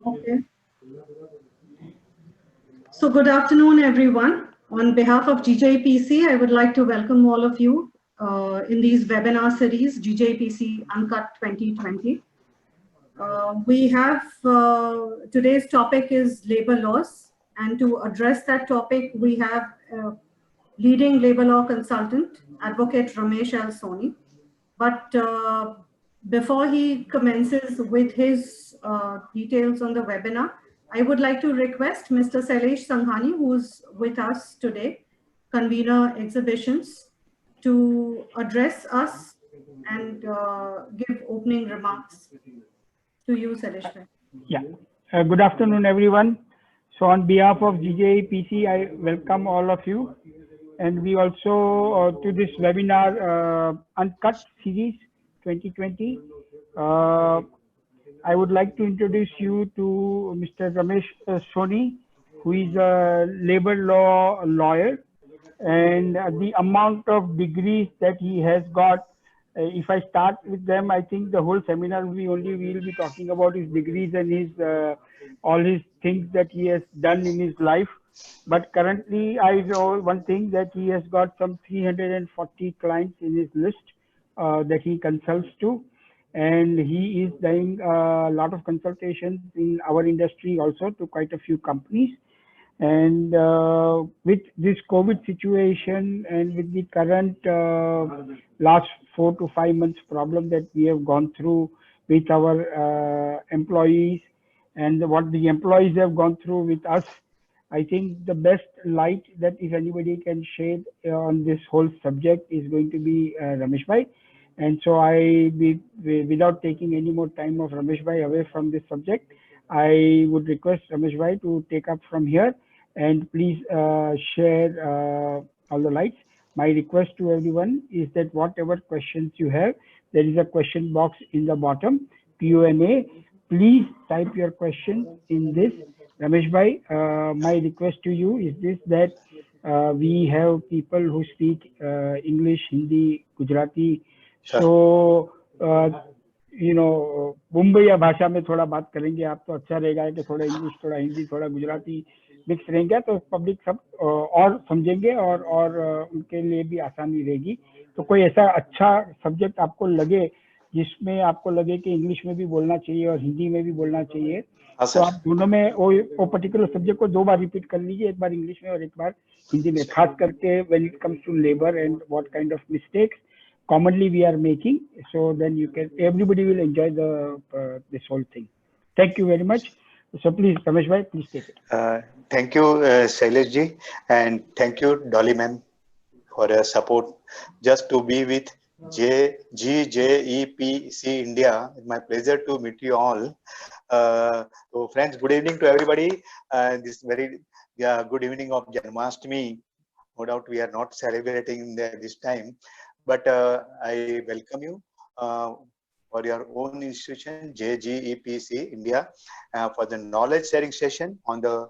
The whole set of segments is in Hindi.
Okay. So good afternoon, everyone. On behalf of GJPC, I would like to welcome all of you in these webinar series, GJPC Uncut 2020. We have today's topic is labor laws, and to address that topic, we have leading labor law consultant, Advocate Ramesh L. Soni. But before he commences with his details on the webinar, I would like to request Mr. Sailesh Sanghani, who's with us today, convener exhibitions, to address us and give opening remarks. To you, Sailesh. Yeah. Good afternoon, everyone. So on behalf of GJPC, I welcome all of you. And we also, to this webinar, Uncut Series 2020. I would like to introduce you to Mr. Ramesh Soni, who is a labor law lawyer. And the amount of degrees that he has got, if I start with them, I think the whole seminar we'll be talking about his degrees and his all his things that he has done in his life. But currently, I know one thing, that he has got some 340 clients in his list that he consults to, and he is doing a lot of consultations in our industry also to quite a few companies. And with this COVID situation and with the current last 4 to 5 months problem that we have gone through with our employees and what the employees have gone through with us, I think the best light that if anybody can shed on this whole subject is going to be Ramesh Bhai. And so without taking any more time of Ramesh Bhai away from this subject, I would request Ramesh Bhai to take up from here, and please share all the lights. My request to everyone is that whatever questions you have, there is a question box in the bottom, Q&A. Please type your question in this. Ramesh Bhai, my request to you is this, that we have people who speak English, Hindi, Gujarati. So, Mumbai भाषा में थोड़ा बात करेंगे आप, तो अच्छा रहेगा कि थोड़ा इंग्लिश, थोड़ा हिंदी, थोड़ा गुजराती मिक्स रहेंगे, तो पब्लिक सब और समझेंगे और उनके लिए भी आसानी रहेगी. तो कोई ऐसा अच्छा सब्जेक्ट आपको लगे जिसमें आपको लगे कि इंग्लिश में भी बोलना चाहिए और हिंदी में भी बोलना चाहिए, तो आप दोनों में वो पर्टिकुलर सब्जेक्ट को 2 बार रिपीट कर लीजिए, एक बार इंग्लिश में और एक बार हिंदी में, खास करके when it comes to labour and what kind of mistakes commonly we are making, so then everybody will enjoy this whole thing. Thank you very much. So please, Ramesh Bhai, please take it. Thank you, Sailesh ji, and thank you, Dolly ma'am, for your support. Just to be with GJEPC India, it's my pleasure to meet you all. So friends, good evening to everybody. This very good evening of Janmashtami. No doubt we are not celebrating this time, but I welcome you for your own institution, JGEPC India, for the knowledge sharing session on the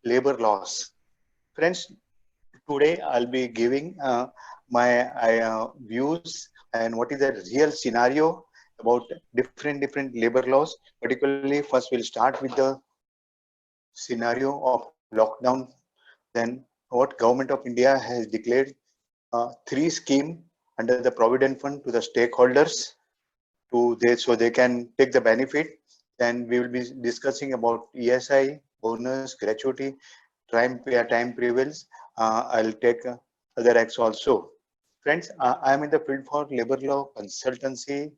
labor laws. Friends, today I'll be giving my views and what is the real scenario about different labor laws. Particularly, first we'll start with the scenario of lockdown. Then what Government of India has declared 3 schemes under the Provident Fund to the stakeholders so they can take the benefit. Then we will be discussing about ESI, bonus, gratuity, time prevails. I'll take other acts also. Friends, I am in the field for labor law consultancy.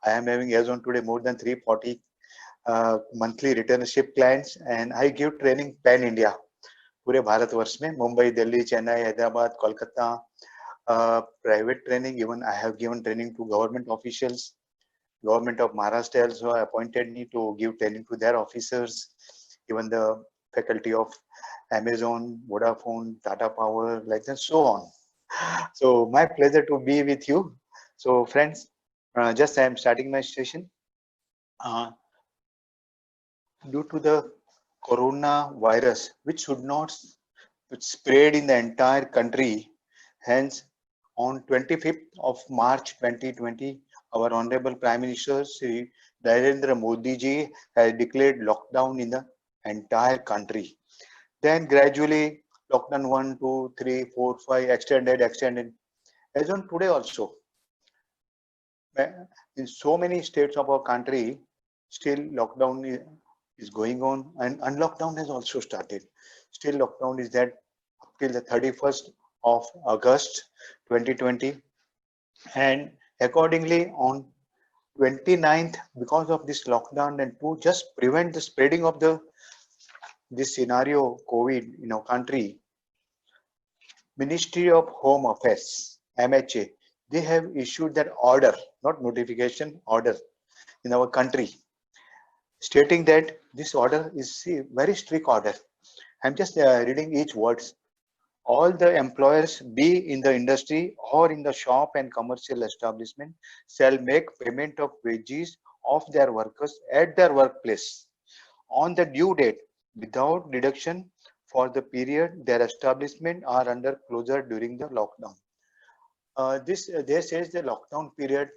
I am having as on today more than 340 monthly returnship clients, and I give training pan India, पूरे भारतवर्ष में, Mumbai, Delhi, Chennai, Hyderabad, Kolkata. Private training, even I have given training to government officials. Government of Maharashtra also appointed me to give training to their officers. Even the faculty of Amazon, Vodafone, Tata Power, like that, so on. So my pleasure to be with you. So friends, just I am starting my session. Due to the coronavirus, which should not spread in the entire country, hence on 25th of March 2020, our Honorable Prime Minister Sri Narendra Modi ji has declared lockdown in the entire country. Then gradually lockdown 1, 2, 3, 4, 5 extended. As on today also, in so many states of our country, still lockdown is going on, and unlockdown has also started. Still lockdown is that up till the 31st of August 2020, and accordingly on 29th, because of this lockdown and to just prevent the spreading of this scenario COVID in our country, Ministry of Home Affairs, MHA, they have issued that order, not notification, order in our country, stating that this order is a very strict order. I'm just reading each words. All the employers, be in the industry or in the shop and commercial establishment, shall make payment of wages of their workers at their workplace on the due date without deduction for the period their establishment are under closure during the lockdown. This there says the lockdown period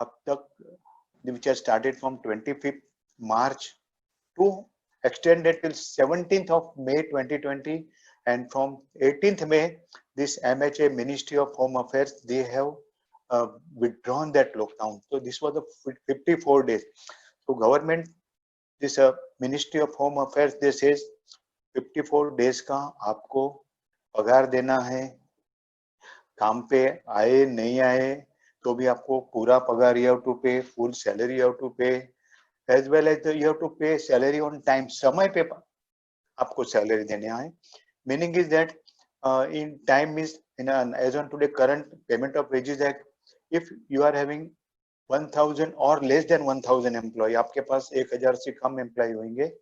up the, which has started from 25th March to extended till 17th of May 2020, and from 18th May this MHA Ministry of Home Affairs, they have withdrawn that lockdown. So this was the 54 days. So government, this Ministry of Home Affairs, they says 54 days का आपको पगार देना है, काम पे आए नहीं आए तो भी आपको पूरा पगार, you have to pay full salary, you have to pay, as well as you have to pay salary on time, समय पे आपको salary देने आए. Meaning is that in time is as on today current payment of wages act, if you are having 1000 or less than 1000 employee, आपके पास 1000 से कम employee होंगे,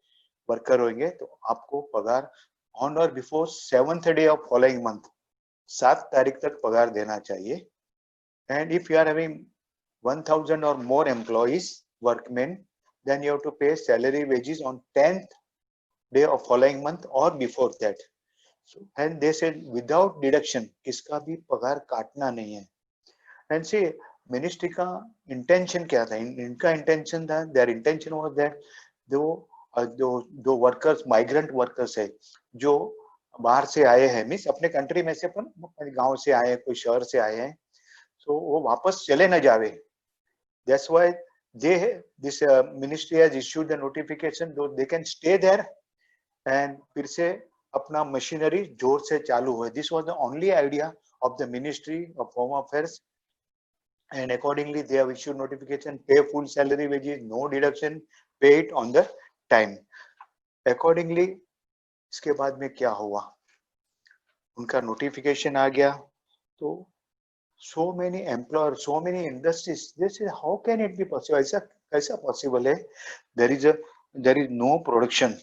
worker होंगे, तो आपको पगार on or before 7th day of following month, 7 तारीख तक पगार देना चाहिए. And if you are having 1000 or more employees, workmen, then you have to pay salary wages on 10th day of following month or before that. So, and they said without deduction, किसका भी पगार काटना नहीं है. And see, ministry का intention क्या था? इनका intention था, their intention was that दो workers, migrant workers है, जो बाहर से आए हैं, मीन्स अपने कंट्री में से अपन गांव से आए हैं, कोई शहर से आए हैं, so वो वापस चले न जावे. That's why this ministry has issued the notification though they can stay there and फिर से अपना machinery जोर से चालू हो. This was the only idea of the Ministry of Home Affairs, and accordingly they have issued notification, pay full salary wages, no deduction, pay it on the time. Accordingly इसके बाद में क्या हुआ, उनका notification आ गया, तो so many employers, so many industries, they say how can it be possible? ऐसा कैसा possible है? There is no production,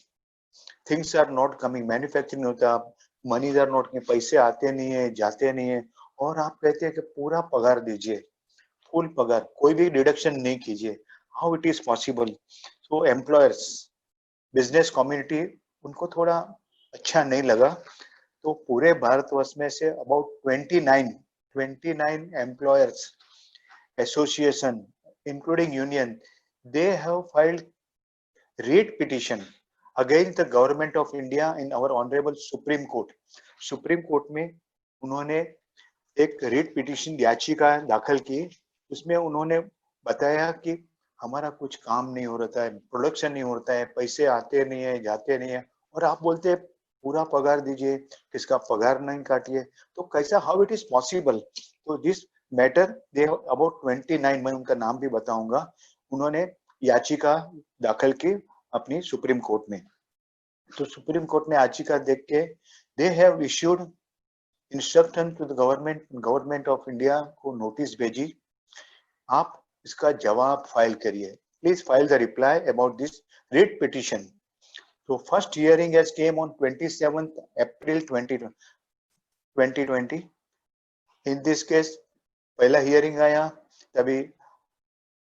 things are not coming, manufacturing होता, monies are not, पैसे आते नहीं है, जाते नहीं है, और आप कहते हैं कि पूरा पगार दीजिए, full पगार, कोई भी deduction नहीं कीजिए. How it is possible? So employers, business community, उनको थोड़ा अच्छा नहीं लगा, तो पूरे भारतवर्ष में से about 29 employers association including union, they have filed writ petition against the government of India in our honorable Supreme Court. Supreme Court में उन्होंने एक writ petition याचिका दाखिल की, उसमें उन्होंने बताया कि हमारा कुछ काम नहीं हो रहा है, प्रोडक्शन नहीं होता है, पैसे आते नहीं है, जाते नहीं है, और आप बोलते हैं पूरा पगार दीजिए, किसका पगार नहीं काटिए, तो कैसा, हाउ इट इज पॉसिबल? तो दिस मैटर दे अबाउट 29, मैं उनका नाम भी बताऊंगा, उन्होंने याचिका दाखिल की अपनी सुप्रीम कोर्ट में. तो सुप्रीम कोर्ट ने याचिका देख के they have issued instruction to the government of India को नोटिस भेजी, आप इसका जवाब फाइल करिए, please file the reply about this writ petition. So first hearing has came on 27th April 2020. In this case, पहला hearing आया, तभी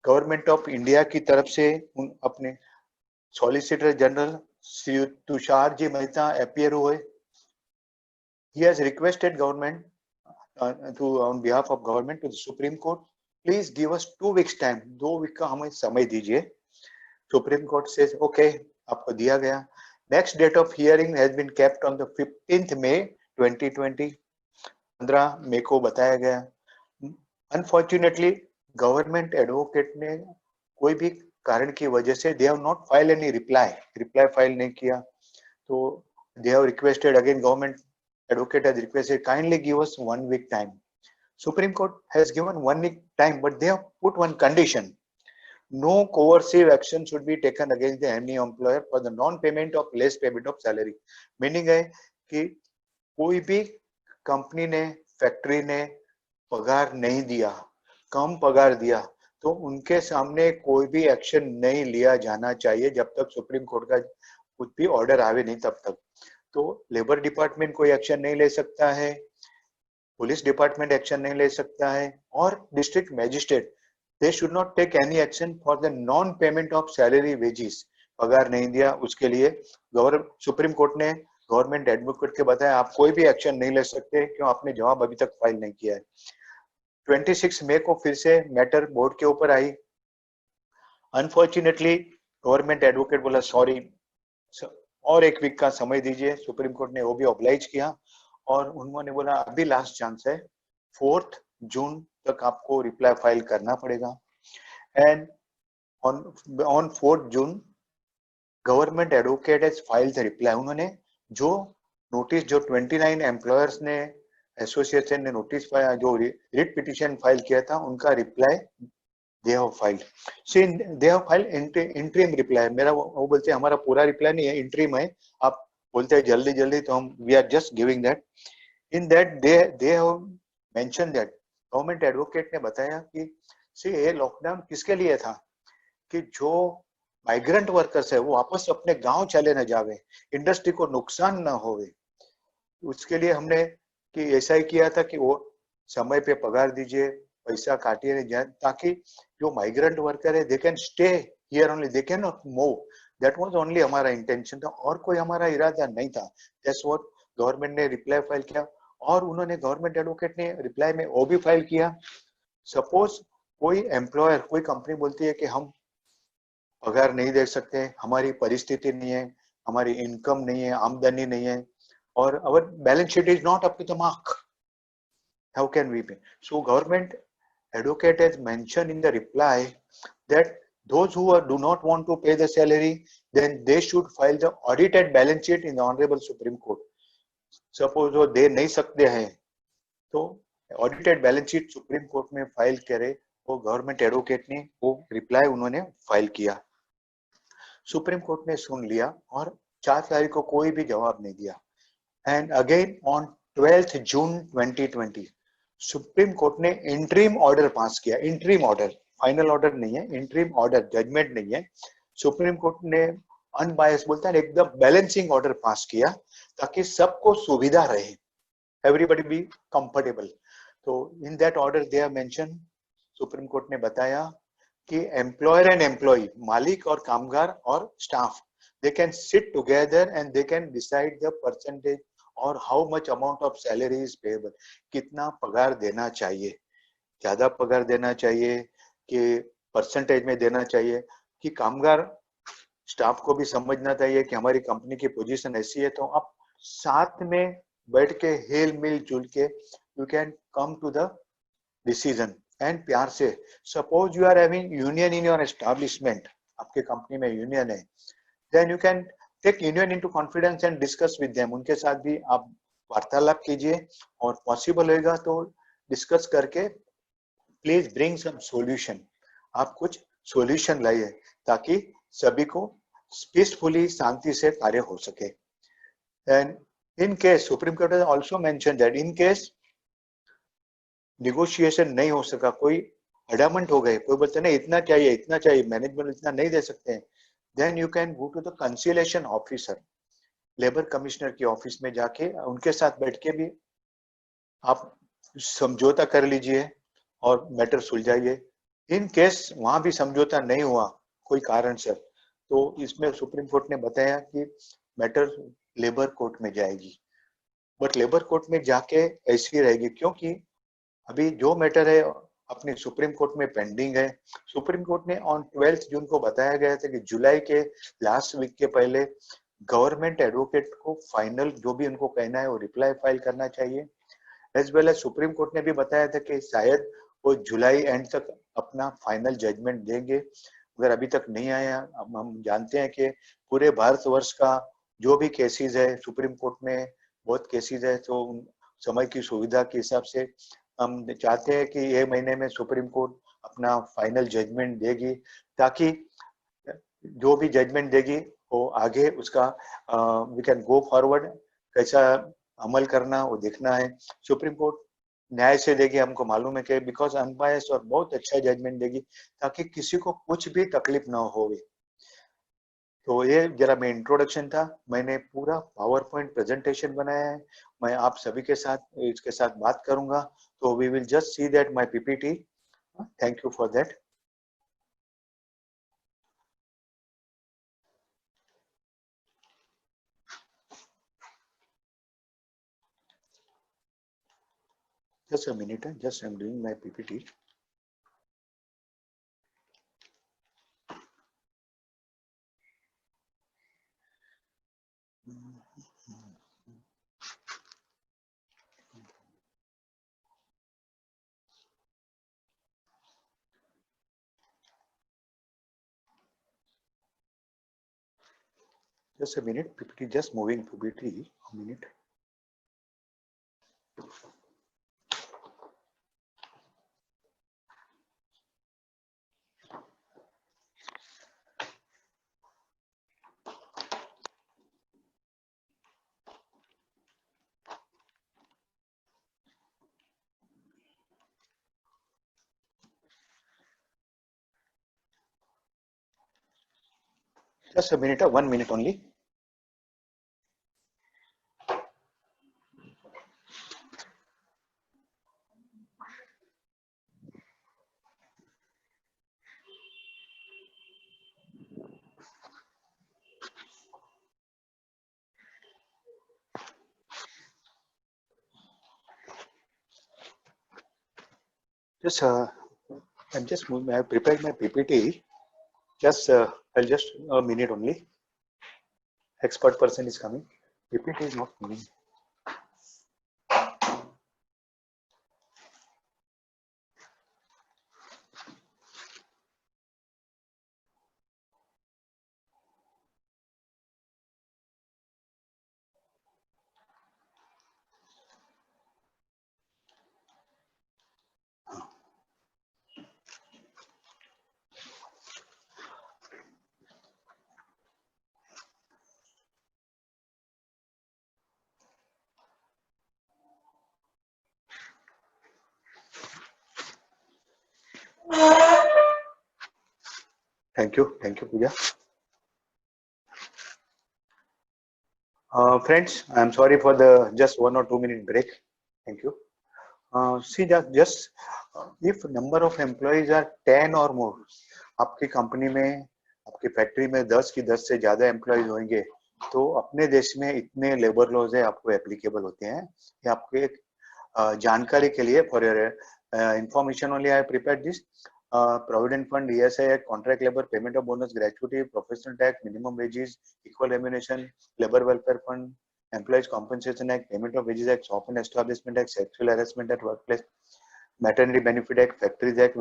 गवर्नमेंट ऑफ इंडिया की तरफ से अपने solicitor general Shri Tushar ji Mehta appear हुए. He has requested government on behalf of government to the Supreme Court, please give us 2 weeks time, 2 week का हमें समय दीजिए सुप्रीम कोर्ट से ओके आपको दिया गया. Next date of hearing has been kept on the 15th May 2020. 15 मई को बताया गया. अनफॉर्चुनेटली गवर्नमेंट एडवोकेट ने कोई भी कारण की वजह से they have not file any reply file नहीं किया. तो they have requested again, government advocate has requested kindly give us 1 week time. Supreme Court has given 1 week time, but they have put one condition: no coercive action should be taken against the any employer for the non-payment of less payment of salary. Meaning है कि कोई भी कंपनी ने, फैक्ट्री ने पगार नहीं दिया, कम पगार दिया, तो उनके सामने कोई भी एक्शन नहीं लिया जाना चाहिए जब तक सुप्रीम कोर्ट का कुछ भी ऑर्डर आवे नहीं तब तक. तो लेबर डिपार्टमेंट कोई एक्शन नहीं ले सकता है, पुलिस डिपार्टमेंट एक्शन नहीं ले सकता है, और district magistrate they should not take any action for the non payment of salary wages. पगार नहीं दिया उसके लिए सुप्रीम कोर्ट ने गवर्नमेंट एडवोकेट के बताया आप कोई भी एक्शन नहीं ले सकते, क्यों आपने जवाब अभी तक फाइल नहीं किया है. 26 मई को फिर से मैटर बोर्ड के ऊपर आई. अनफॉर्चुनेटली गवर्नमेंट एडवोकेट बोला सॉरी और 1 वीक का समय दीजिए. सुप्रीम कोर्ट ने वो भी ऑब्लाइज किया और उन्होंने बोला अभी लास्ट चांस है, 4 जून तक आपको रिप्लाई फाइल करना पड़ेगा. And on 4 June government advocate has filed the reply. उन्होंने जो नोटिस जो 29 एम्प्लॉयर्स ने, एसोसिएशन ने नोटिस जो रिट पिटिशन फाइल किया था, उनका reply they have filed. See, they have filed interim reply. मेरा वो बोलते हैं हमारा पूरा रिप्लाई नहीं है, इंटरिम है. आप बोलते हैं जल्दी जल्दी, तो हम we are just giving that. In that they have mentioned that government advocate ने बताया कि see ये लॉकडाउन किसके लिए था, कि जो माइग्रेंट वर्कर्स है वो वापस अपने गांव चले न जावे, इंडस्ट्री को नुकसान ना होवे. उसके लिए हमने कि ऐसा ही किया था कि वो समय पे पगार दीजिए, पैसा काटिए नहीं जाए, ताकि जो माइग्रेंट वर्कर है they can stay here only, they can not move. That was only हमारा इंटेंशन था, और कोई हमारा इरादा नहीं था. दैट्स व्हाट गवर्नमेंट ने रिप्लाई फाइल किया. और उन्होंने गवर्नमेंट एडवोकेट ने रिप्लाई में वो भी फाइल किया. सपोज कोई एम्प्लॉयर, कोई कंपनी बोलती है कि हम पगार नहीं दे सकते, हमारी परिस्थिति नहीं है, हमारी इनकम नहीं है, आमदनी नहीं है, और our balance sheet is not up to the mark, how can we pay? So government advocate has mentioned in the reply that those who do not want to pay the salary, then they should file the audited balance sheet in the Honorable Supreme Court. Suppose वो दे नहीं सकते हैं तो audited balance sheet supreme court में फाइल करे. वो गवर्नमेंट एडवोकेट ने वो रिप्लाई उन्होंने फाइल किया. सुप्रीम कोर्ट ने सुन लिया और 4 तारीख को कोई भी जवाब नहीं दिया. And again on 12th June 2020 supreme court ने इंटरिम ऑर्डर पास किया. इंटरिम ऑर्डर, फाइनल ऑर्डर नहीं है, इंटरिम ऑर्डर, जजमेंट नहीं है. सुप्रीम कोर्ट ने अनबायस बोलता है एकदम बैलेंसिंग ऑर्डर पास किया ताकि सबको सुविधा रहे, एवरीबॉडी बी कंफर्टेबल. तो in that order they have mention, supreme court ने बताया कि एम्प्लॉयर एंड एम्प्लॉई, मालिक और कामगार और staff, they can sit together and they can decide the percentage और how much amount of salary is payable. कितना पगार देना चाहिए, ज्यादा पगार देना चाहिए कि परसेंटेज में देना चाहिए, कि कामगार स्टाफ को भी समझना चाहिए कि हमारी कंपनी की पोजीशन ऐसी है. तो आप साथ में बैठ के हिल मिल जुल के you can come to the decision and प्यार से. Suppose you are having union in your establishment, आपके कंपनी में यूनियन है, then you can take union into confidence and discuss with them. उनके साथ भी आप वार्तालाप कीजिए और पॉसिबल होगा तो डिस्कस करके प्लीज ब्रिंग सम सॉल्यूशन. आप कुछ सॉल्यूशन लाइए ताकि सभी को पीसफुली, शांति से कार्य हो सके. And in case supreme court has also mention that in case negotiation नहीं हो सका, कोई अडामेंट हो गए, कोई बोलते नहीं इतना चाहिए, मैनेजमेंट इतना नहीं दे सकते हैं, then you can go to the conciliation officer, labour commissioner की ऑफिस में जाके उनके साथ बैठ के भी आप समझौता कर लीजिए और मैटर सुलझाइए. इन केस वहां भी समझौता नहीं हुआ कोई कारण से, तो इसमें सुप्रीम कोर्ट ने बताया कि मैटर लेबर कोर्ट में जाएगी. बट लेबर कोर्ट में जाके ऐसी रहेगी क्योंकि अभी जो मैटर है अपनी सुप्रीम कोर्ट में पेंडिंग है। सुप्रीम कोर्ट ने ऑन 12 जून को बताया गया था कि जुलाई के लास्ट वीक के पहले गवर्नमेंट एडवोकेट को फाइनल जो भी उनको कहना है वो रिप्लाई फाइल करना चाहिए। As well as supreme court ने भी बताया था कि शायद वो जुलाई एंड तक अपना फाइनल जजमेंट देंगे, मगर अभी तक नहीं आया। अब हम जानते हैं कि पूरे भारतवर्ष का जो भी केसेस है सुप्रीम कोर्ट में बहुत केसेस है, तो समय की सुविधा के हिसाब से हम चाहते हैं कि ये महीने में सुप्रीम कोर्ट अपना फाइनल जजमेंट देगी, ताकि जो भी जजमेंट देगी वो आगे उसका वी कैन गो फॉरवर्ड, कैसा अमल करना वो देखना है। सुप्रीम कोर्ट न्याय से देगी, हमको मालूम है कि बिकॉज अनबायस और बहुत अच्छा जजमेंट देगी ताकि किसी को कुछ भी तकलीफ ना हो। तो ये जरा मैं इंट्रोडक्शन था, मैंने पूरा पावर पॉइंट प्रेजेंटेशन बनाया है, मैं आप सभी के साथ इसके साथ बात करूंगा, तो we will just see that my PPT. Thank you for that. Just a minute, just I'm doing my PPT. Just a minute, PPT just moving PPT, a minute. Just a minute, 1 minute only. Just I'm just moving, I have prepared my PPT. Just I'll just a minute only. Expert person is coming. PPT is not moving. Thank you, Pooja. Friends, I'm sorry for the just 1 or 2 minute break. Thank you. See that just if number of employees are 10 or more, आपकी कंपनी में, आपकी फैक्ट्री में 10 की 10 से ज्यादा एम्प्लॉयज होंगे, तो अपने देश में इतने लेबर लॉज है आपको एप्लीकेबल होते हैं। ये आपके एक जानकारी के लिए, for your information only I prepared this. Provident Fund, ESI Act, Contract Labor, Payment of Bonus, Gratuity, Professional Tax, Minimum Wages, Equal Remuneration, Labor Welfare Fund, Employees Compensation Act, Payment of Wages Act, Shop and Establishment Act, Sexual Harassment at Workplace, Maternity Benefit Act, Factories Act,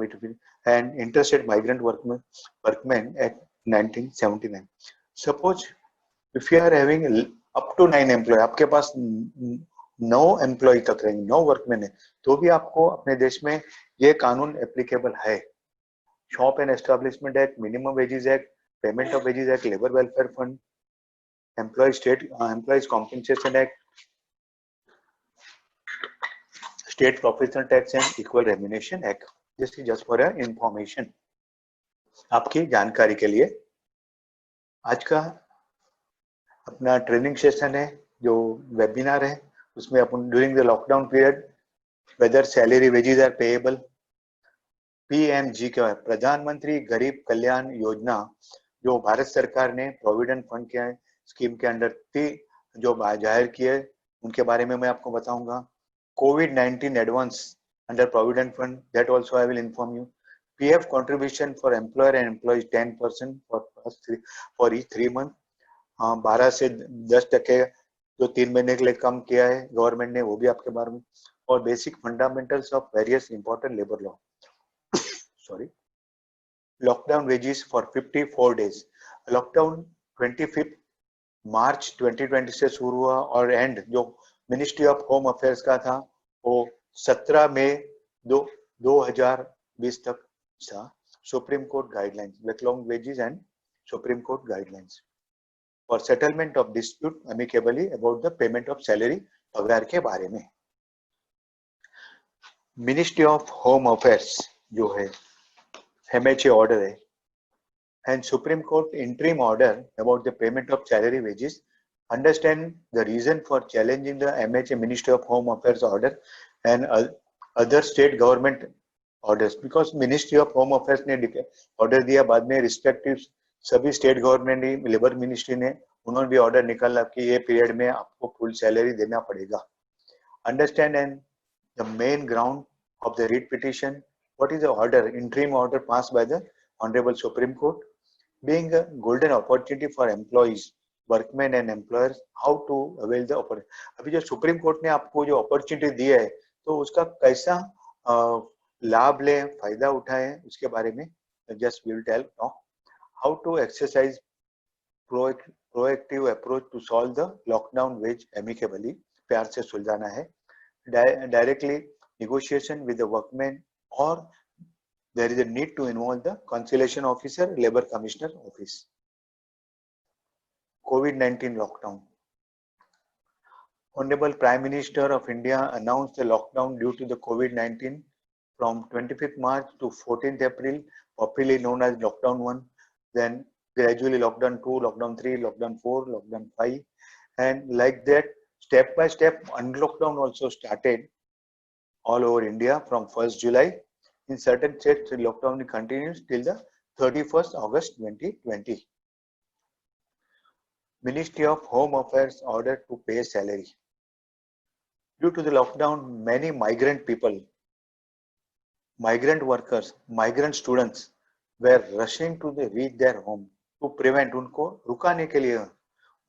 and Interstate Migrant Workmen Act 1979. Suppose if you are having up to 9 employees, आपके पास 9 एम्प्लॉय तक रहेंगे, 9 वर्कमैन है, तो भी आपको अपने देश में ये कानून एप्लीकेबल है। Shop and establishment act, minimum wages act, payment of wages act, labour welfare fund, employees compensation act, state professional tax and equal remuneration act. This is just for your information, आपकी जानकारी के लिए। आज का अपना ट्रेनिंग सेशन है, जो वेबिनार है, उसमें अपन during the lockdown period whether salary wages are payable, PMG का प्रधानमंत्री गरीब कल्याण योजना जो भारत सरकार ने प्रोविडेंट फंड के स्कीम के अंडर जो जाहिर किए, उनके बारे में मैं आपको बताऊंगा। कोविड-19 advance under Provident Fund, that also I will inform you. PF contribution for employer and employees 10% for each 3 months. 12 से 10% जो 3 महीने के लिए कम किया है गवर्नमेंट ने, वो भी आपके बारे में. और basic fundamentals of various important labour law. Sorry, lockdown wages for 54 days. Lockdown 25 मार्च 2020 से शुरू हुआ और एंड जो मिनिस्ट्री ऑफ होम अफेयर्स का था वो 17 मई 2020 तक था. सुप्रीम कोर्ट गाइडलाइंस, विकलांग wages and supreme court guidelines for settlement of dispute amicably about the payment of salary, पगार के बारे में. मिनिस्ट्री ऑफ होम अफेयर्स जो है MHA ऑर्डर है and Supreme Court interim order about the payment of salary wages. Understand the reason for challenging the MHA Ministry of Home Affairs order and other state government orders, because Ministry of Home Affairs ने order दिया, बाद में respective सभी state government लेबर मिनिस्ट्री ने उन्होंने भी order निकाला कि ये period में आपको full salary देना पड़ेगा. Understand and the main ground of the writ petition. What is the order? Interim order passed by the Honorable Supreme Court, being a golden opportunity for employees, workmen and employers how to avail the opportunity. अभी जो सुप्रीम कोर्ट ने आपको जो अपॉर्चुनिटी दी है तो उसका कैसा लाभ लें, फायदा उठाएं, उसके बारे में just will tell now. How to exercise proactive approach to solve the lockdown wage amicably, प्यार से सुलझाना है. Directly negotiation with the workmen, or there is a need to involve the conciliation officer, labor commissioner office. COVID-19 lockdown. Honorable Prime Minister of India announced the lockdown due to the COVID-19 from 25th March to 14th April, popularly known as lockdown 1, then gradually lockdown 2, lockdown 3, lockdown 4, lockdown 5, and like that step by step unlockdown also started all over India from 1st July. In certain states, the lockdown continues till the 31st August 2020. Ministry of Home Affairs ordered to pay salary. Due to the lockdown, many migrant people, migrant workers, migrant students were rushing to reach their home to prevent, उनको रुकाने के लिए,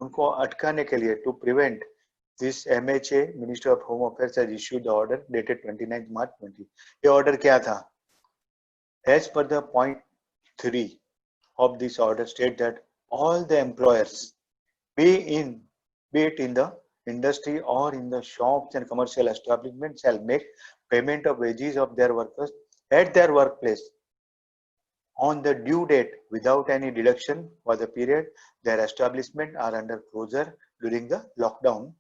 उनको अटकाने के लिए, to prevent this. MHA, Ministry of Home Affairs, has issued the order dated 29th March 20. ये order क्या था? As per the point 3 of this order, state that all the employers, be it in the industry or in the shops and commercial establishments, shall make payment of wages of their workers at their workplace on the due date without any deduction for the period their establishment are under closure during the lockdown.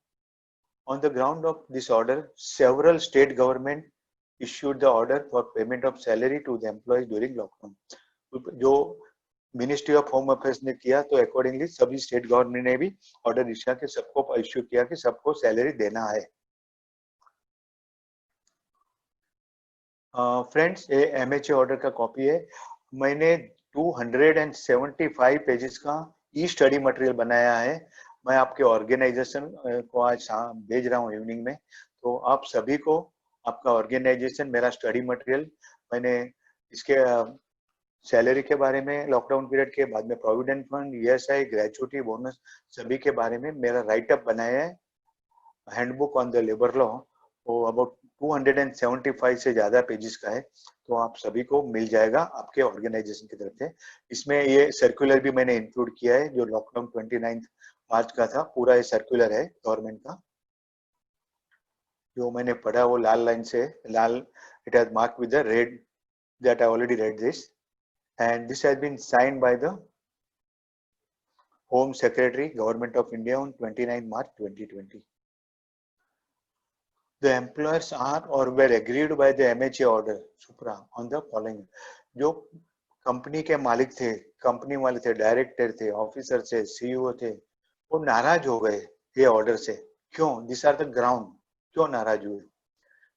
On the ground of this order, several state government issued the order for payment of salary to the employees during lockdown. जो मिनिस्ट्री ऑफ होम अफेयर्स ने किया तो अकॉर्डिंगली सभी स्टेट गवर्नमेंट ने भी ऑर्डर इशू कि सबको इश्यू किया कि सबको सैलरी देना है. फ्रेंड्स, ये MHA ऑर्डर का कॉपी है. मैंने 275 पेजेस का ई स्टडी मटेरियल बनाया है. मैं आपके ऑर्गेनाइजेशन को आज भेज रहा हूँ इवनिंग में, तो आप सभी को आपका ऑर्गेनाइजेशन मेरा स्टडी मटेरियल, मैंने इसके सैलरी के बारे में, लॉकडाउन पीरियड के बाद में provident fund, ESI, gratuity, bonus, सभी के बारे में मेरा राइटअप बनाया है. Handbook on the labour law, वो अबाउट 275 से ज्यादा पेजेस का है, तो आप सभी को मिल जाएगा आपके ऑर्गेनाइजेशन की तरफ से. इसमें ये सर्कुलर भी मैंने इंक्लूड किया है जो लॉकडाउन 29 मार्च का था. पूरा ये सर्कुलर है गवर्नमेंट का, जो मैंने पढ़ा वो लाल लाइन से, लाल, it has marked with the red that I already read this, and this has been signed by the Home Secretary, Government of India on 29 March 2020. The employers are or were aggrieved by the MHA order supra on the following. जो कंपनी के मालिक थे, कंपनी वाले थे, डायरेक्टर थे, ऑफिसर थे, CEO थे, वो नाराज हो गए ये ऑर्डर से. क्यों? This are the ground. क्यों नाराज हुए?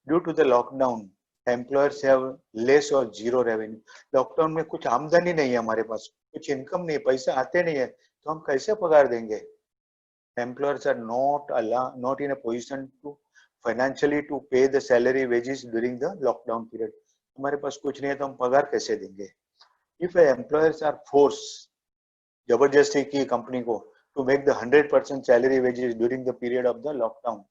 Due to the lockdown, employers have less or zero revenue. Lockdown में कुछ आमदनी नहीं है, हमारे पास कुछ इनकम नहीं है, पैसे आते नहीं है, तो हम कैसे पगार देंगे? Employers are not in a position to financially to pay the salary wages during the lockdown period. हमारे पास कुछ नहीं है तो हम पगार कैसे देंगे? If employers are forced जबरदस्ती की कंपनी को to make the 100% salary wages during the period of the lockdown,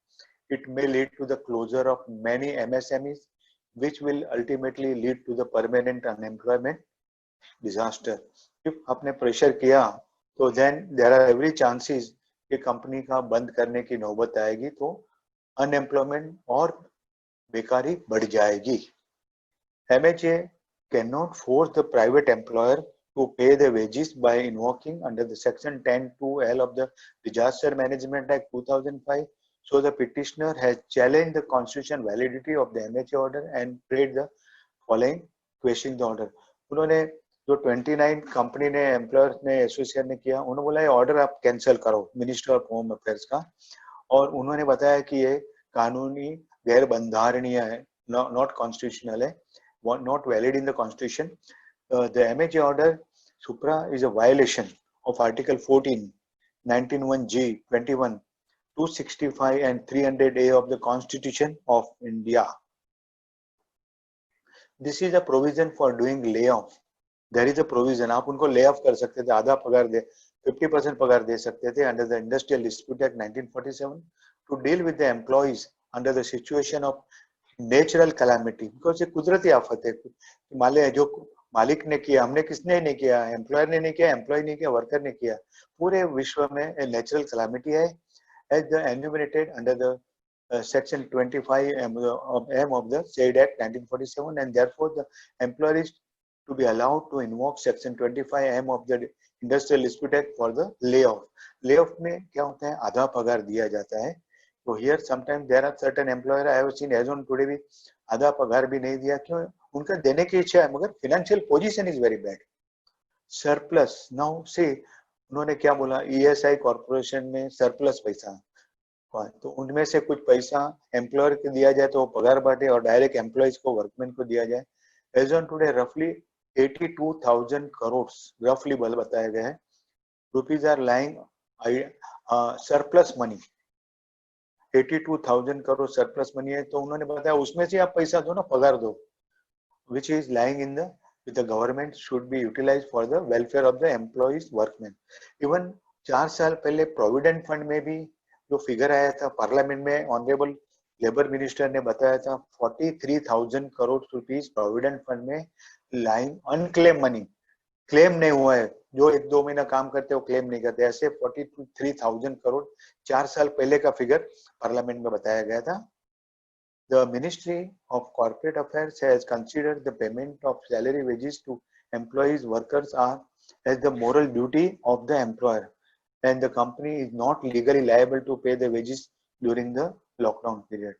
it may lead to the closure of many MSMEs, which will ultimately lead to the permanent unemployment disaster. If आपने प्रेशर किया तो then there are every chances कि कंपनी का बंद करने की नौबत आएगी तो अनएम्प्लॉयमेंट और बेकारी बढ़ जाएगी. MHA cannot force the private employer to pay the wages by invoking under the section 10(2)(l) of the Disaster Management Act 2005. So the petitioner has challenged the constitutional validity of the MHA order and prayed the following questioning the order. उन्होंने जो 29 कंपनी ने एम्प्लॉयर्स ने एसोसिएशन ने किया, उन्होंने बोला ये ऑर्डर आप कैंसिल करो मिनिस्टर ऑफ होम अफेयर्स का, और उन्होंने बताया कि ये कानूनी गैर बंधारणीय है, नॉट कॉन्स्टिट्यूशनल है, not valid in the constitution. The MHA order supra is a violation of article 14, 19(1)(g), 21, 265 and 300A of the Constitution of India. This is a provision for doing layoff. There is a provision, आप उनको lay off कर सकते थे, आधा पगार दे, 50% पगार दे सकते थे under the Industrial Dispute Act 1947 to deal with the employees under the situation of natural calamity, because ये कुदरती आफत है. जो मालिक ने किया, हमने किसने नहीं किया, एम्प्लॉयर ने नहीं किया, एम्प्लॉय ने किया, वर्कर ने किया, पूरे विश्व में नेचुरल कैलामिटी है as the enumerated under the section 25M of the said Act 1947, and therefore the employer is to be allowed to invoke section 25M of the Industrial Dispute Act for the layoff. Layoff में क्या होता है, आधा पगार दिया जाता है. तो here sometimes there are certain employer I have seen as on today भी आधा पगार भी नहीं दिया, क्यों? उनका देने की इच्छा है मगर financial position is very bad. Surplus, now say उन्होंने क्या बोला, ESI कॉर्पोरेशन में सरप्लस पैसा, तो उनमें से कुछ पैसा एम्प्लॉयर को दिया जाए तो वो पगार बांटे और डायरेक्ट एम्प्लॉयज को, वर्कमैन को दिया जाए. एज ऑन टुडे रफली 82,000 करोड़ रफली बल बताया गया है rupees are lying surplus money. 82,000 crore surplus money है, तो उन्होंने बताया उसमें से आप पैसा दो ना, पगार दो, which is lying in the with the government should be utilized for the welfare of the employees, workmen. Even 4 साल पहले प्रोविडेंट फंड में भी जो फिगर आया था पार्लियामेंट में, ऑनरेबल लेबर मिनिस्टर ने बताया था 43,000 करोड़ रुपीस प्रोविडेंट फंड में लाइंग अनक्लेम मनी, क्लेम नहीं हुआ है, जो 1-2 महीना काम करते हो क्लेम नहीं करते, ऐसे 43,000 करोड़ 4 साल पहले का फिगर पार्लियामेंट में बताया गया था. The Ministry of Corporate Affairs has considered the payment of salary wages to employees, workers are as the moral duty of the employer, and the company is not legally liable to pay the wages during the lockdown period.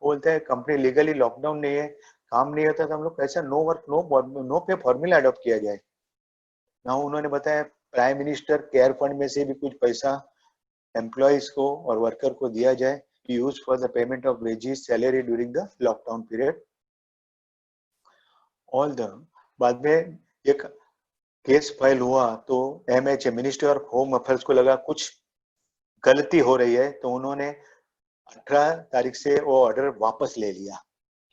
बोलते हैं कंपनी लीगली लॉकडाउन नहीं है, काम नहीं होता, तो हम लोग कैसा नो वर्क नो पे फॉर्मूला अडॉप्ट किया जाए. ना उन्होंने बताया प्राइम मिनिस्टर केयर फंड में से भी कुछ पैसा एम्प्लॉयज को और वर्कर को दिया जाए, use for the payment of wages salary during the lockdown period. All the बाद में एक केस फाइल हुआ तो MHA ministry of home affairs को लगा कुछ गलती हो रही है, तो उन्होंने 18 तारीख से वो ऑर्डर वापस ले लिया.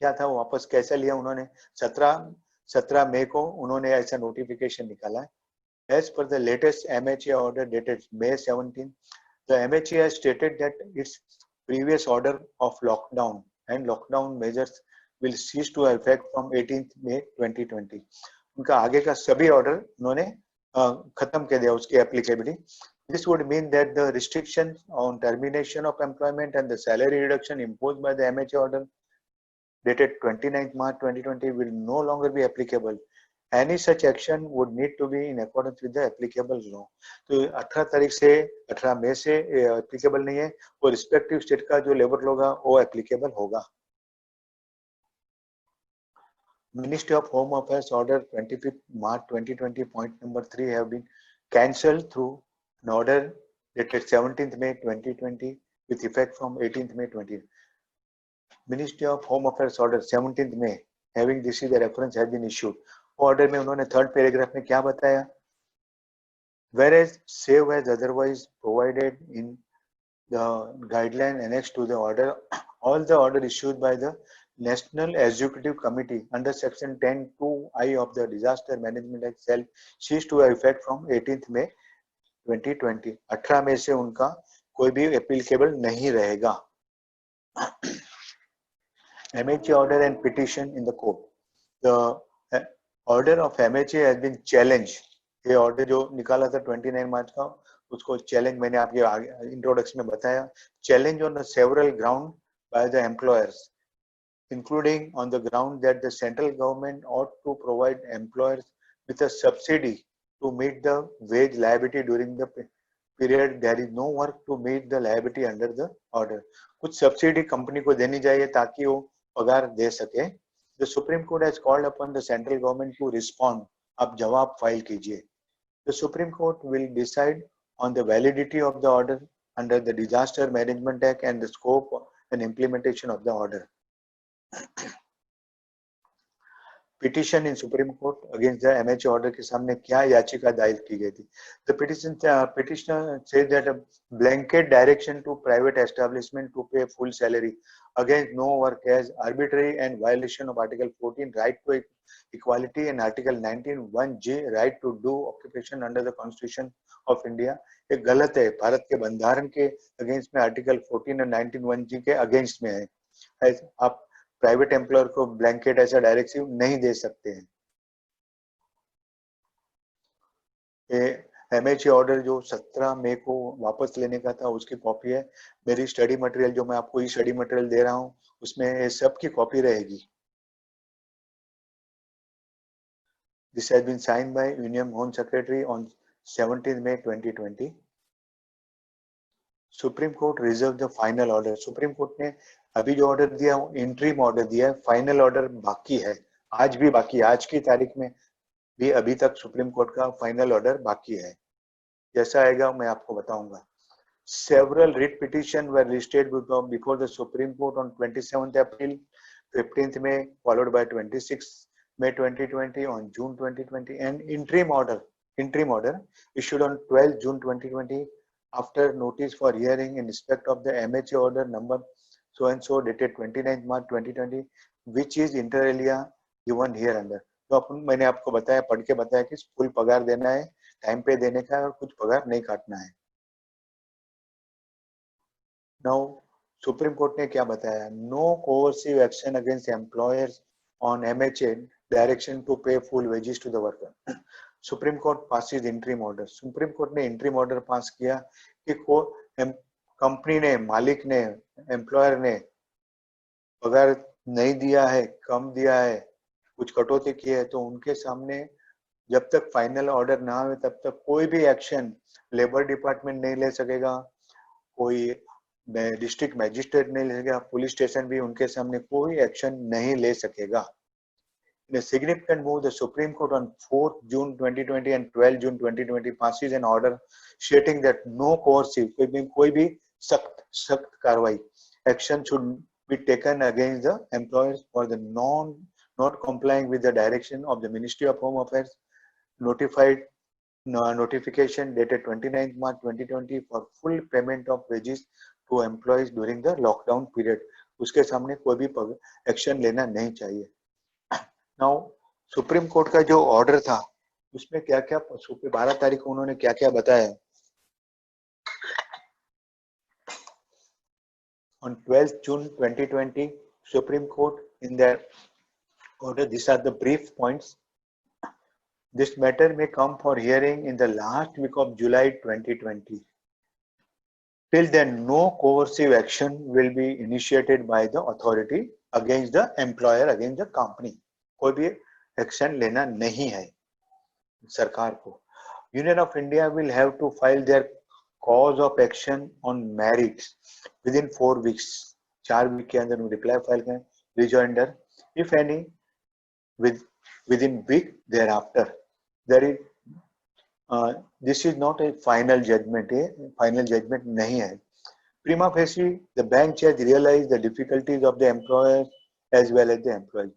क्या था वो वापस कैसे लिया उन्होंने, 17 मई को उन्होंने ऐसा नोटिफिकेशन निकाला है. As per the latest MHA order dated May 17, the MHA has stated that its previous order of lockdown and lockdown measures will cease to effect from 18th May 2020. उनका आगे का सभी ऑर्डर उन्होंने खत्म कर दिया उसकी applicability. This would mean that the restrictions on termination of employment and the salary reduction imposed by the MHA order dated 29th March 2020 will no longer be applicable. Any such action would need to be in accordance with the applicable law. तो 18 मई से एप्लीकेबल नहीं है, वो रिस्पेक्टिव स्टेट का जो लेबर लॉ होगा वो एप्लीकेबल होगा. Ministry of Home Affairs order 25th March 2020 point number 3 have been cancelled through an order dated 17th May 2020 with effect from 18th May 2020. Ministry of Home Affairs order 17th May having this is the reference has been issued. Order में उन्होंने 3rd पैराग्राफ में क्या बताया, whereas save as otherwise provided in the guideline annexed to the order, all the order issued by the National Executive Committee under Section 10(2)(I) of the Disaster Management Act shall cease to effect from 18th May 2020. 18 मई से उनका कोई भी एप्लीकेबल नहीं रहेगा. MHA order and petition in the court. The order of MHA has been challenged. ये order जो निकाला था 29 मार्च का, उसको challenge मैंने आपके introduction में बताया. Challenge on the several ground by the employers, including on the ground that the central government ought to provide employers with a subsidy to meet the wage liability during the period there is no work to meet the liability under the order. कुछ subsidy company को देनी चाहिए ताकि वो पगार दे सके. The Supreme Court has called upon the central government to respond. आप जवाब फाइल कीजिए. The Supreme Court will decide on the validity of the order under the Disaster Management Act and the scope and implementation of the order. Petition in Supreme Court against the MHA order के सामने क्या याचिका दायर की गई थी? The petitioner says that a blanket direction to private establishment to pay full salary against no work as arbitrary and violation of Article 14 right to equality and Article 19(1)(G right to do occupation under the Constitution of India. ये गलत है. भारत के बंधारण के अगेंस्ट में आर्टिकल 14 और 19(1)(G के अगेंस्ट में है. आप प्राइवेट एम्प्लॉयर को ब्लैंकेट ऐसा डायरेक्टिव नहीं दे सकते हैं. ये MHA ऑर्डर जो 17 मई को वापस लेने का था उसकी कॉपी है. मेरी स्टडी मटेरियल जो मैं आपको ये स्टडी मटेरियल दे रहा हूं उसमें ये सब की कॉपी रहेगी. This has been signed by Union Home Secretary on 17th May 2020. Supreme Court reserved the final order. Supreme Court ने अभी जो ऑर्डर दिया वो इंटरिम ऑर्डर दिया है. फाइनल ऑर्डर बाकी है. आज भी बाकी है. आज की तारीख में भी अभी तक सुप्रीम कोर्ट का फाइनल ऑर्डर बाकी है. जैसा आएगा मैं आपको बताऊंगा. Several writ petitions were listed before the Supreme Court on 27th April, 15th May, followed by 26th May 2020, on June 2020, and interim order issued on 12th June 2020 after notice for hearing in respect of the MHA order number so and so dated 29th March 2020, which is inter alia given here under. तो अपन मैंने आपको बताया, पढ़ के बताया कि फुल पगार देना है, टाइम पे देने का है और कुछ पगार नहीं काटना है. Now सुप्रीम कोर्ट ने क्या बताया? No coercive action against employers on MHA direction to pay full wages to the worker. Supreme court passes interim order. Supreme court ने interim order पास किया कि कंपनी ने, मालिक ने, एम्प्लॉयर ने पगार नहीं दिया है, कम दिया है, कुछ कटौती की है, तो उनके सामने जब तक फाइनल ऑर्डर ना आए तब तक कोई भी एक्शन लेबर डिपार्टमेंट नहीं ले सकेगा, कोई डिस्ट्रिक्ट मैजिस्ट्रेट नहीं ले सकेगा, पुलिस स्टेशन भी उनके सामने कोई एक्शन नहीं ले सकेगा. In a significant move, the Supreme Court on 4th June 2020 and 12th June 2020 passes an order stating that no coercive, कोई भी सख्त कार्रवाई action should be taken against the employers for the not complying with the direction of the Ministry of Home Affairs notification dated 29th March 2020 for full payment of wages to employees during the lockdown period. उसके सामने कोई भी एक्शन लेना नहीं चाहिए. नाउ सुप्रीम कोर्ट का जो ऑर्डर था उसमें क्या क्या 12 तारीख को उन्होंने क्या क्या बताया. On 12th June 2020, Supreme Court in their order, these are the brief points. This matter may come for hearing in the last week of July 2020. Till then, no coercive action will be initiated by the authority against the employer, against the company. कोई भी एक्शन लेना नहीं है सरकार को. Union of India will have to file their cause of action on merits within 4 weeks. 4 week के अंदर reply file करें, rejoinder, if any, within week thereafter. There is this is not a final judgment. Final judgment नहीं है. Prima facie, the bench has realized the difficulties of the employers as well as the employees.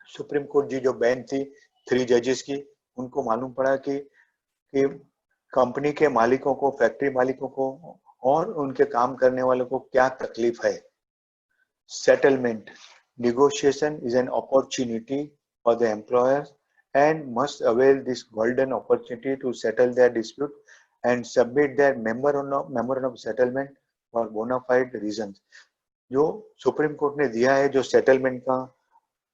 Supreme court ji जो बेंच थी 3 जजेस की, उनको मालूम पड़ा कि कंपनी के मालिकों को, फैक्ट्री मालिकों को और उनके काम करने वालों को क्या तकलीफ है। Settlement, negotiation is an opportunity for the employers and must avail this golden opportunity to settle their dispute and submit their memorandum of settlement for bona fide reasons। जो सुप्रीम कोर्ट ने दिया है जो सेटलमेंट का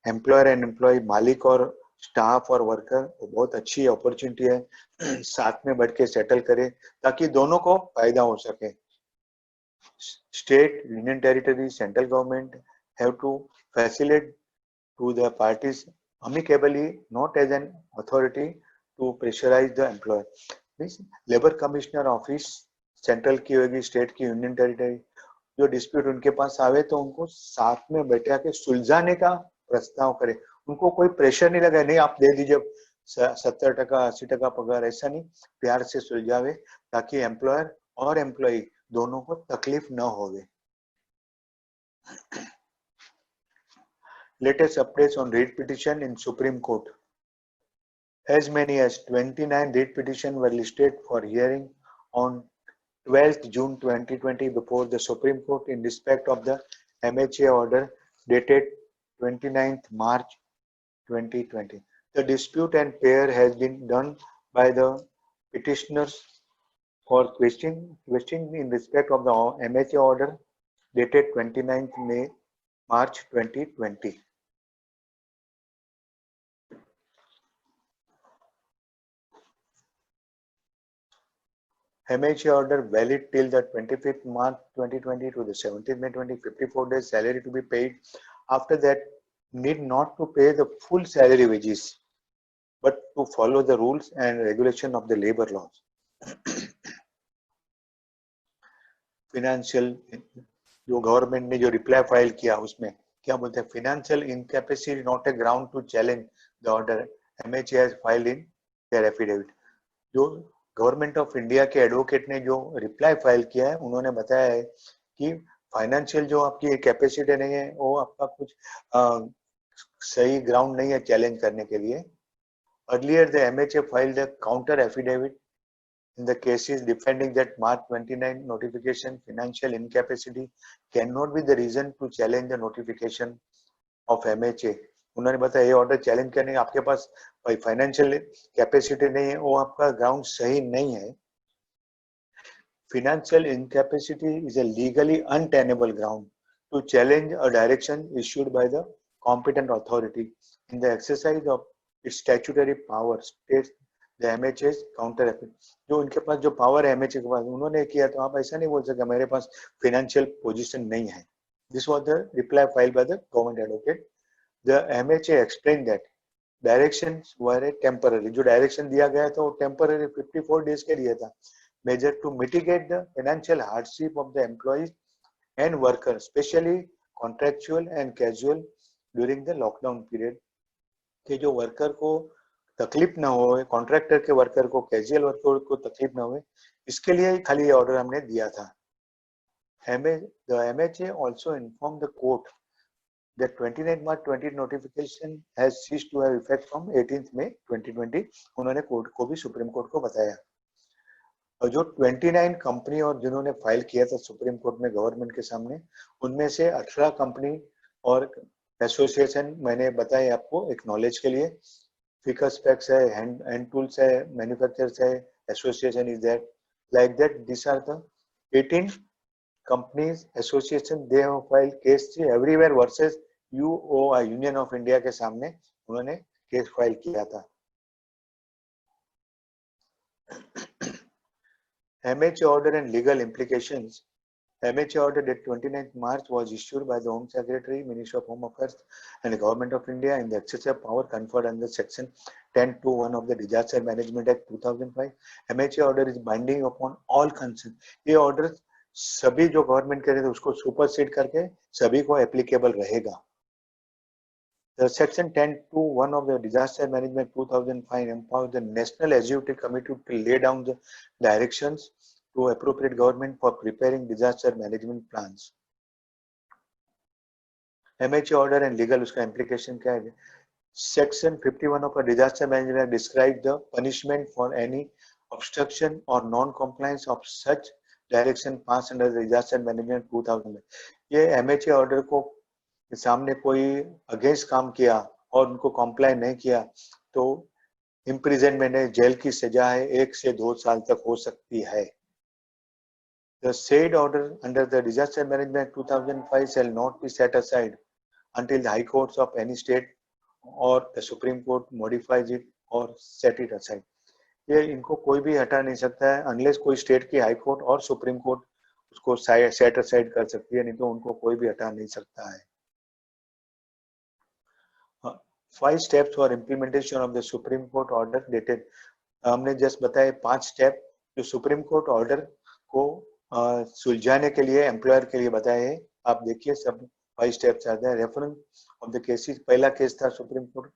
एम्प्लॉयर एंड एम्प्लॉय, मालिक और स्टाफ और वर्कर, वो बहुत अच्छी अपॉर्चुनिटी है। साथ में बैठ के सेटल करे ताकि दोनों को फायदा हो सके। State, union territory, central government have to facilitate to the parties amicably, not as an authority to pressurize the employer। Means labour commissioner office central की होगी, स्टेट की, यूनियन टेरिटरी, जो डिस्प्यूट उनके पास आवे तो उनको साथ में बैठा के सुलझाने का प्रस्ताव करे। उनको कोई प्रेशर नहीं लगा, नहीं आप दे दीजिए 70% 80% पगार, ऐसा नहीं, प्यार से सुलझावे ताकि एम्प्लॉयर और एम्प्लॉई दोनों को तकलीफ न होवे। Latest updates on writ petition in Supreme Court. As many as 29 writ petitions were listed for hearing on 12th June 2020 before the Supreme Court in respect of the MHA order dated 29th March 2020. The dispute and pair has been done by the petitioners for questioning in respect of the MHA order dated 29th March 2020. MHA order valid till the 25th March 2020 to the 17th May 2054 days salary to be paid. After that, need not to pay the full salary wages, but to follow the rules and regulation of the labor laws. Financial, जो गवर्नमेंट ने जो रिप्लाई फाइल किया उसमें क्या बोलते हैं, financial incapacity not a ground to challenge the order, MHA has filed in their affidavit। जो गवर्नमेंट ऑफ इंडिया के एडवोकेट ने जो रिप्लाई फाइल किया है, उन्होंने बताया है कि फाइनेंशियल जो आपकी कैपेसिटी नहीं है वो आपका कुछ सही ग्राउंड नहीं है चैलेंज करने के लिए। Earlier the MHA filed a counter affidavit in the cases defending that March 29 notification financial incapacity cannot be the reason to challenge the notification of MHA। उन्होंने बताया ये ऑर्डर चैलेंज करने आपके पास फाइनेंशियल कैपेसिटी नहीं है, वो आपका ग्राउंड सही नहीं है। Financial incapacity is a legally untenable ground to challenge a direction issued by the competent authority in the exercise of its statutory power, states the MHA's counter affidavit। जो उनके पास जो पावर है MHA के पास, उन्होंने किया, तो आप ऐसा नहीं बोल सकते मेरे पास फाइनेंशियल पोजीशन नहीं है। This was the reply filed by the government advocate। The MHA explained that directions were temporary। जो डायरेक्शन दिया गया था वो टेम्पररी 54 डेज के लिए था। Measure to mitigate the financial hardship of the employees and workers, especially contractual and casual during the lockdown period। कि जो वर्कर को तकलीफ ना हो, कॉन्ट्रैक्टर के वर्कर को, कैजुअल वर्कर को तकलीफ ना हो, इसके लिए खाली ये ऑर्डर हमने दिया था। The MHA also informed the court that 29 March 2020 notification has ceased to have effect from 18th May 2020। उन्होंने कोर्ट को भी, सुप्रीम कोर्ट को बताया। और जो 29 कंपनी और जिन्होंने फाइल किया था सुप्रीम कोर्ट में गवर्नमेंट के सामने, उनमें से 18 कंपनी और एसोसिएशन मैंने बताए आपको एक नॉलेज के लिए। फिकस पैक्स है, हैंड टूल्स है, मैन्युफैक्चरर्स है, association is that, like that this are the 18 companies association they have filed case everywhere versus UOI, union of India के सामने उन्होंने केस फाइल किया था। MHA order and legal implications. MHA order dated 29th March was issued by the Home Secretary, Ministry of Home Affairs and the Government of India in the excessive power conferred under Section 10(2)(1) of the Disaster Management Act 2005। MHA order is binding upon all concerned। ये order सभी जो गवर्नमेंट करे थे उसको सुपरसीड करके सभी को एप्लीकेबल रहेगा। The Section 10(2)(1) of the Disaster Management 2005 empowers the National Executive Committee to lay down the directions to appropriate government for preparing disaster management plans। MHA order and legal उसका implication क्या है? Section 51 of a Disaster Management Act describes the punishment for any obstruction or non-compliance of such direction pass under disaster management 2000 में। ये MHA ऑर्डर को सामने कोई अगेंस्ट काम किया और उनको कॉम्प्लाई नहीं किया तो इम्प्रिजनमेंट है, जेल की सजा है 1 से 2 साल तक हो सकती है। The said order under the Disaster Management 2005 shall not be set aside until the High Courts of any state or the Supreme Court modifies it or set it aside. ये इनको कोई भी हटा नहीं सकता है अनलेस कोई स्टेट की हाई कोर्ट और सुप्रीम कोर्ट उसको सेट असाइड कर सकती है, नहीं तो उनको कोई भी हटा नहीं सकता है। 5 steps for implementation of the Supreme Court order dated, हमने जस्ट बताए 5 स्टेप जो सुप्रीम कोर्ट ऑर्डर को सुलझाने के लिए एम्प्लॉयर के लिए बताए हैं। आप देखिए सब 5 स्टेप्स आते हैं। रेफरेंस ऑफ द केसेस, पहला केस था supreme court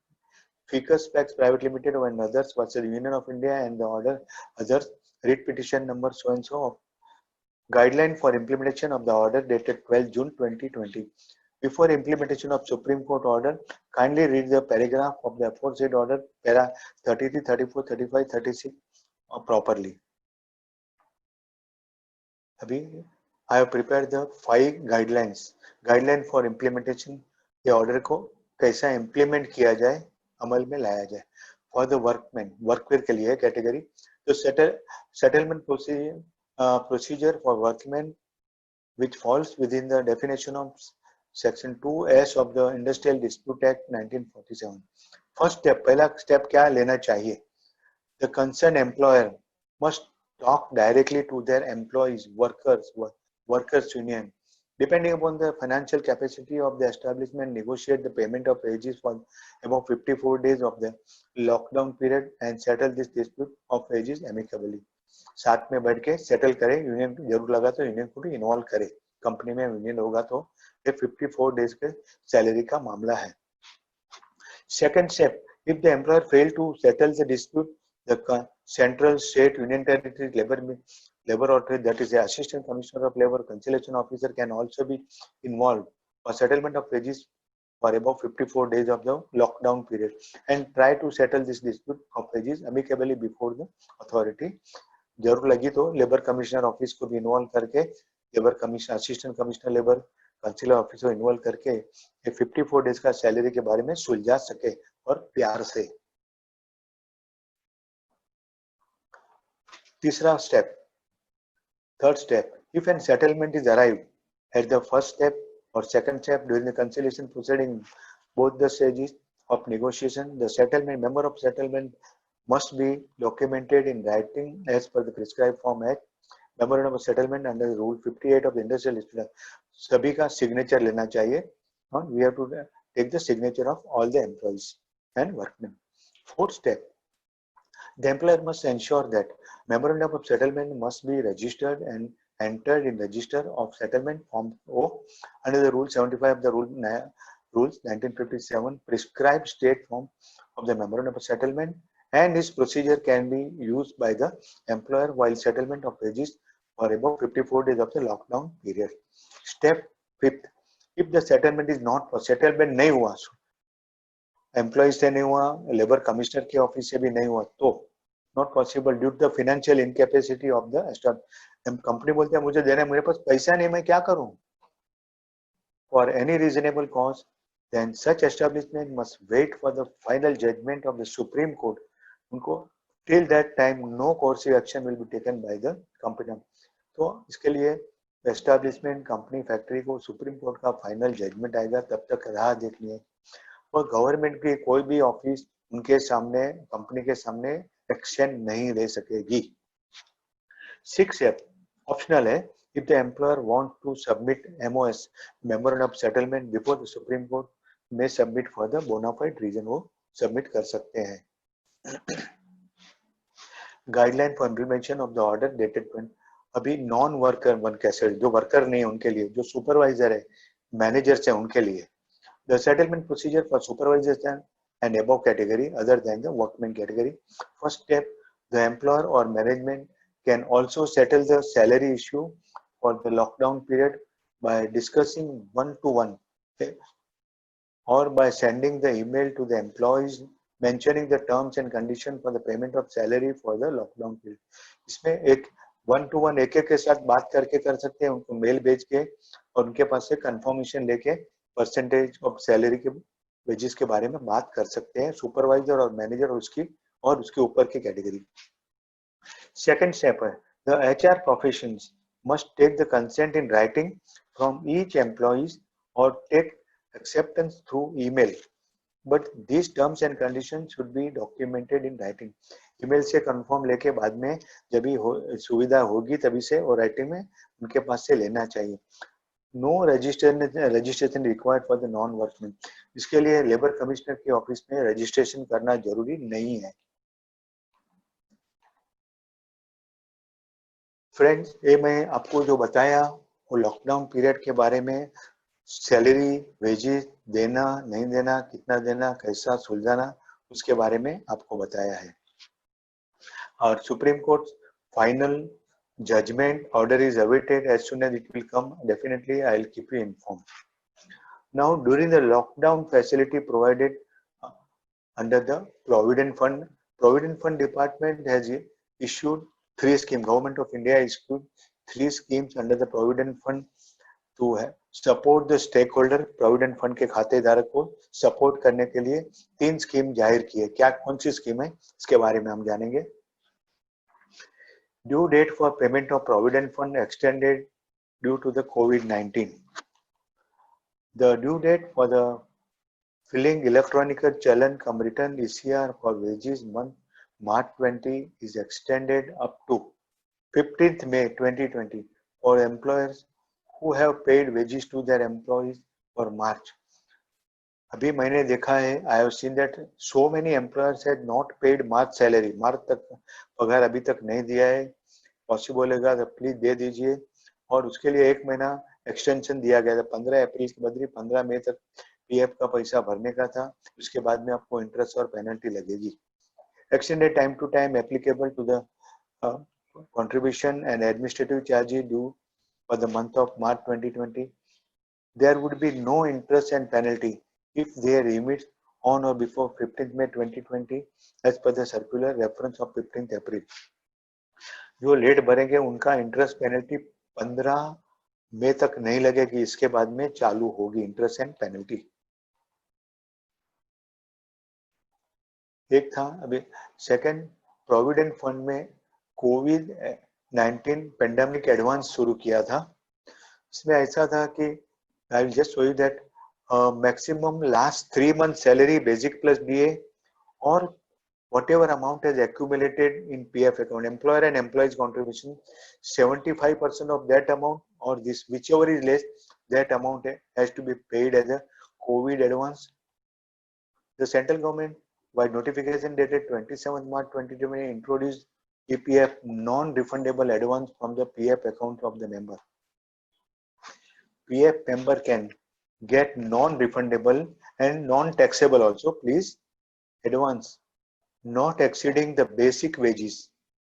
Ficus Pax Private Limited and others versus Union of India and the order others, writ petition number so and so of guideline for implementation of the order dated 12 June 2020. Before implementation of Supreme Court order, kindly read the paragraph of the aforesaid order, para 33, 34, 35, 36 properly. Abhi, I have prepared the 5 guidelines. Guideline for implementation, the order को कैसा implement किया जाए, अमल में लाया जाए। फॉर द वर्कमैन, वर्कवेयर के लिए कैटेगरी, तो settlement procedure for workman which falls within the definition of section 2S of the Industrial Dispute Act 1947. First step, पहला स्टेप क्या लेना चाहिए? The concerned employer must talk directly to their employees, workers union. Depending upon the financial capacity of the establishment, negotiate the payment of wages for about 54 days of the lockdown period and settle this dispute of wages amicably. साथ में बैठ के सेटल करें, यूनियन की जरूर लगा तो यूनियन को भी इन्वॉल्व करे। कंपनी में यूनियन होगा तो ये 54 डेज के सैलरी का मामला है। Second step, if the employer fail to settle the dispute, the central, state, union territory labor authority, that is the assistant commissioner of labor, conciliation officer can also be involved for settlement of wages for about 54 days of the lockdown period and try to settle this dispute of wages amicably before the authority. जरूर लगी तो लेबर कमिश्नर ऑफिस को भी इन्वॉल्व करके labour commissioner, assistant commissioner labour, concealer office को इन्वॉल्व करके ये 54 डेज का सैलरी के बारे में सुलझा सके और प्यार से। तीसरा step, third step, if an settlement is arrived at the first step or second step during the conciliation proceeding, both the stages of negotiation, the settlement member of settlement must be documented in writing as per the prescribed form act. Memorandum of settlement under rule 58 of the Industrial Dispute Act, सभी का signature लेना चाहिए और we have to take the signature of all the employees and workmen. Fourth step, the employer must ensure that memorandum of settlement must be registered and entered in register of settlement form O under the rule 75 of the rules 1957 prescribed state form of the memorandum of settlement, and this procedure can be used by the employer while settlement of wages for about 54 days of the lockdown period. Step fifth, if the settlement is not for settlement नहीं हुआ, एम्प्लॉय से नहीं हुआ, लेबर कमिश्नर के ऑफिस से भी नहीं हुआ तो not possible due to the financial incapacity of the staff. Company बोलते हैं मुझे देना, मेरे पास पैसा नहीं, मैं क्या करूं? For any reasonable cause then such establishment must wait for the final judgement of the supreme court. उनको till that time no coercive action will be taken by the company. तो इसके लिए एस्टेब्लिशमेंट, कंपनी, फैक्ट्री को सुप्रीम कोर्ट का फाइनल जजमेंट आएगा तब तक राह देखनी है। और गवर्नमेंट की कोई भी ऑफिस उनके सामने, कंपनी के सामने एक्शन नहीं ले सकेगी। 6 स्टेप ऑप्शनल है। If the employer want to submit MOS, memorandum of settlement, before the supreme court में submit for the bona fide reason, वो सबमिट कर सकते हैं। Guideline for implementation of the order dated 20, अभी नॉन वर्कर वन कैसे, जो वर्कर नहीं है उनके लिए, जो सुपरवाइजर है, मैनेजर्स है उनके लिए, the settlement procedure for supervisors and above category other than the workman category. First step, the employer or management can also settle the salary issue for the lockdown period by discussing one-to-one or by sending the email to the employees mentioning the terms and conditions for the payment of salary for the lockdown period. इसमें एक 1 to 1 एक के साथ बात करके कर सकते हैं, उनको मेल भेज के और उनके पास से कंफर्मेशन लेके परसेंटेज ऑफ सैलरी के वेजेस के बारे में बात कर सकते हैं, सुपरवाइजर और मैनेजर और उसके ऊपर की कैटेगरी। सेकंड स्टेप है, the HR professions must take the consent in writing from each employees or take acceptance through email, but these terms and conditions should be documented in writing. Email से कंफर्म लेके बाद में जब भी सुविधा होगी तभी से और राइटिंग में उनके पास से लेना चाहिए। No registration required for the non workman, इसके लिए लेबर कमिश्नर के ऑफिस में रजिस्ट्रेशन करना जरूरी नहीं है। फ्रेंड्स, ये मैं आपको जो बताया वो लॉकडाउन पीरियड के बारे में, सैलरी वेजेस देना नहीं देना, कितना देना, कैसा सुलझाना, उसके बारे में आपको बताया है। और supreme court final judgment order is awaited. As soon as it will come, definitely I will keep you informed. Now, during the lockdown facility provided under the Provident Fund Department has issued 3 schemes. Government of India issued 3 schemes under the Provident Fund to support the stakeholder. Provident Fund के खाते धारक को सपोर्ट करने के लिए 3 स्कीम जाहिर की है। क्या कौन सी स्कीम है इसके बारे में हम जानेंगे। Due date for payment of Provident Fund extended due to the COVID-19. The due date for the filling electronic challan cum return ECR for wages month March 20 is extended up to 15th May 2020 for employers who have paid wages to their employees for March. अभी मैंने देखा है, I have seen that so many employers had not paid March salary. मार्च तक पगार अभी तक नहीं दिया है। पॉसिबल होगा तो प्लीज दे दीजिए और उसके लिए 1 महीना एक्सटेंशन दिया गया था। 15 अप्रैल के बदले 15 मई तक पीएफ का पैसा भरने का था। उसके बाद में आपको इंटरेस्ट और पेनल्टी लगेगी। Extended time to time applicable to the contribution and administrative charges due for the month of March 2020. There would be no interest and penalty if they remit on or before 15th May 2020 as per the circular reference of 15th April. जो लेट भरेंगे उनका इंटरेस्ट पेनल्टी 15 मई तक नहीं लगेगी, इसके बाद में चालू होगी इंटरेस्ट एंड पेनल्टी। एक था अभी सेकंड, प्रोविडेंट फंड में कोविड-19 पेंडेमिक एडवांस शुरू किया था। इसमें ऐसा था कि I will just show you that maximum last 3 month salary basic plus DA और whatever amount has accumulated in PF account, employer and employees contribution, 75% of that amount or this whichever is less, that amount has to be paid as a COVID advance. The central government by notification dated 27th March 2020 introduced EPF non-refundable advance from the PF account of the member. PF member can get non-refundable and non-taxable also, please, advance not exceeding the basic wages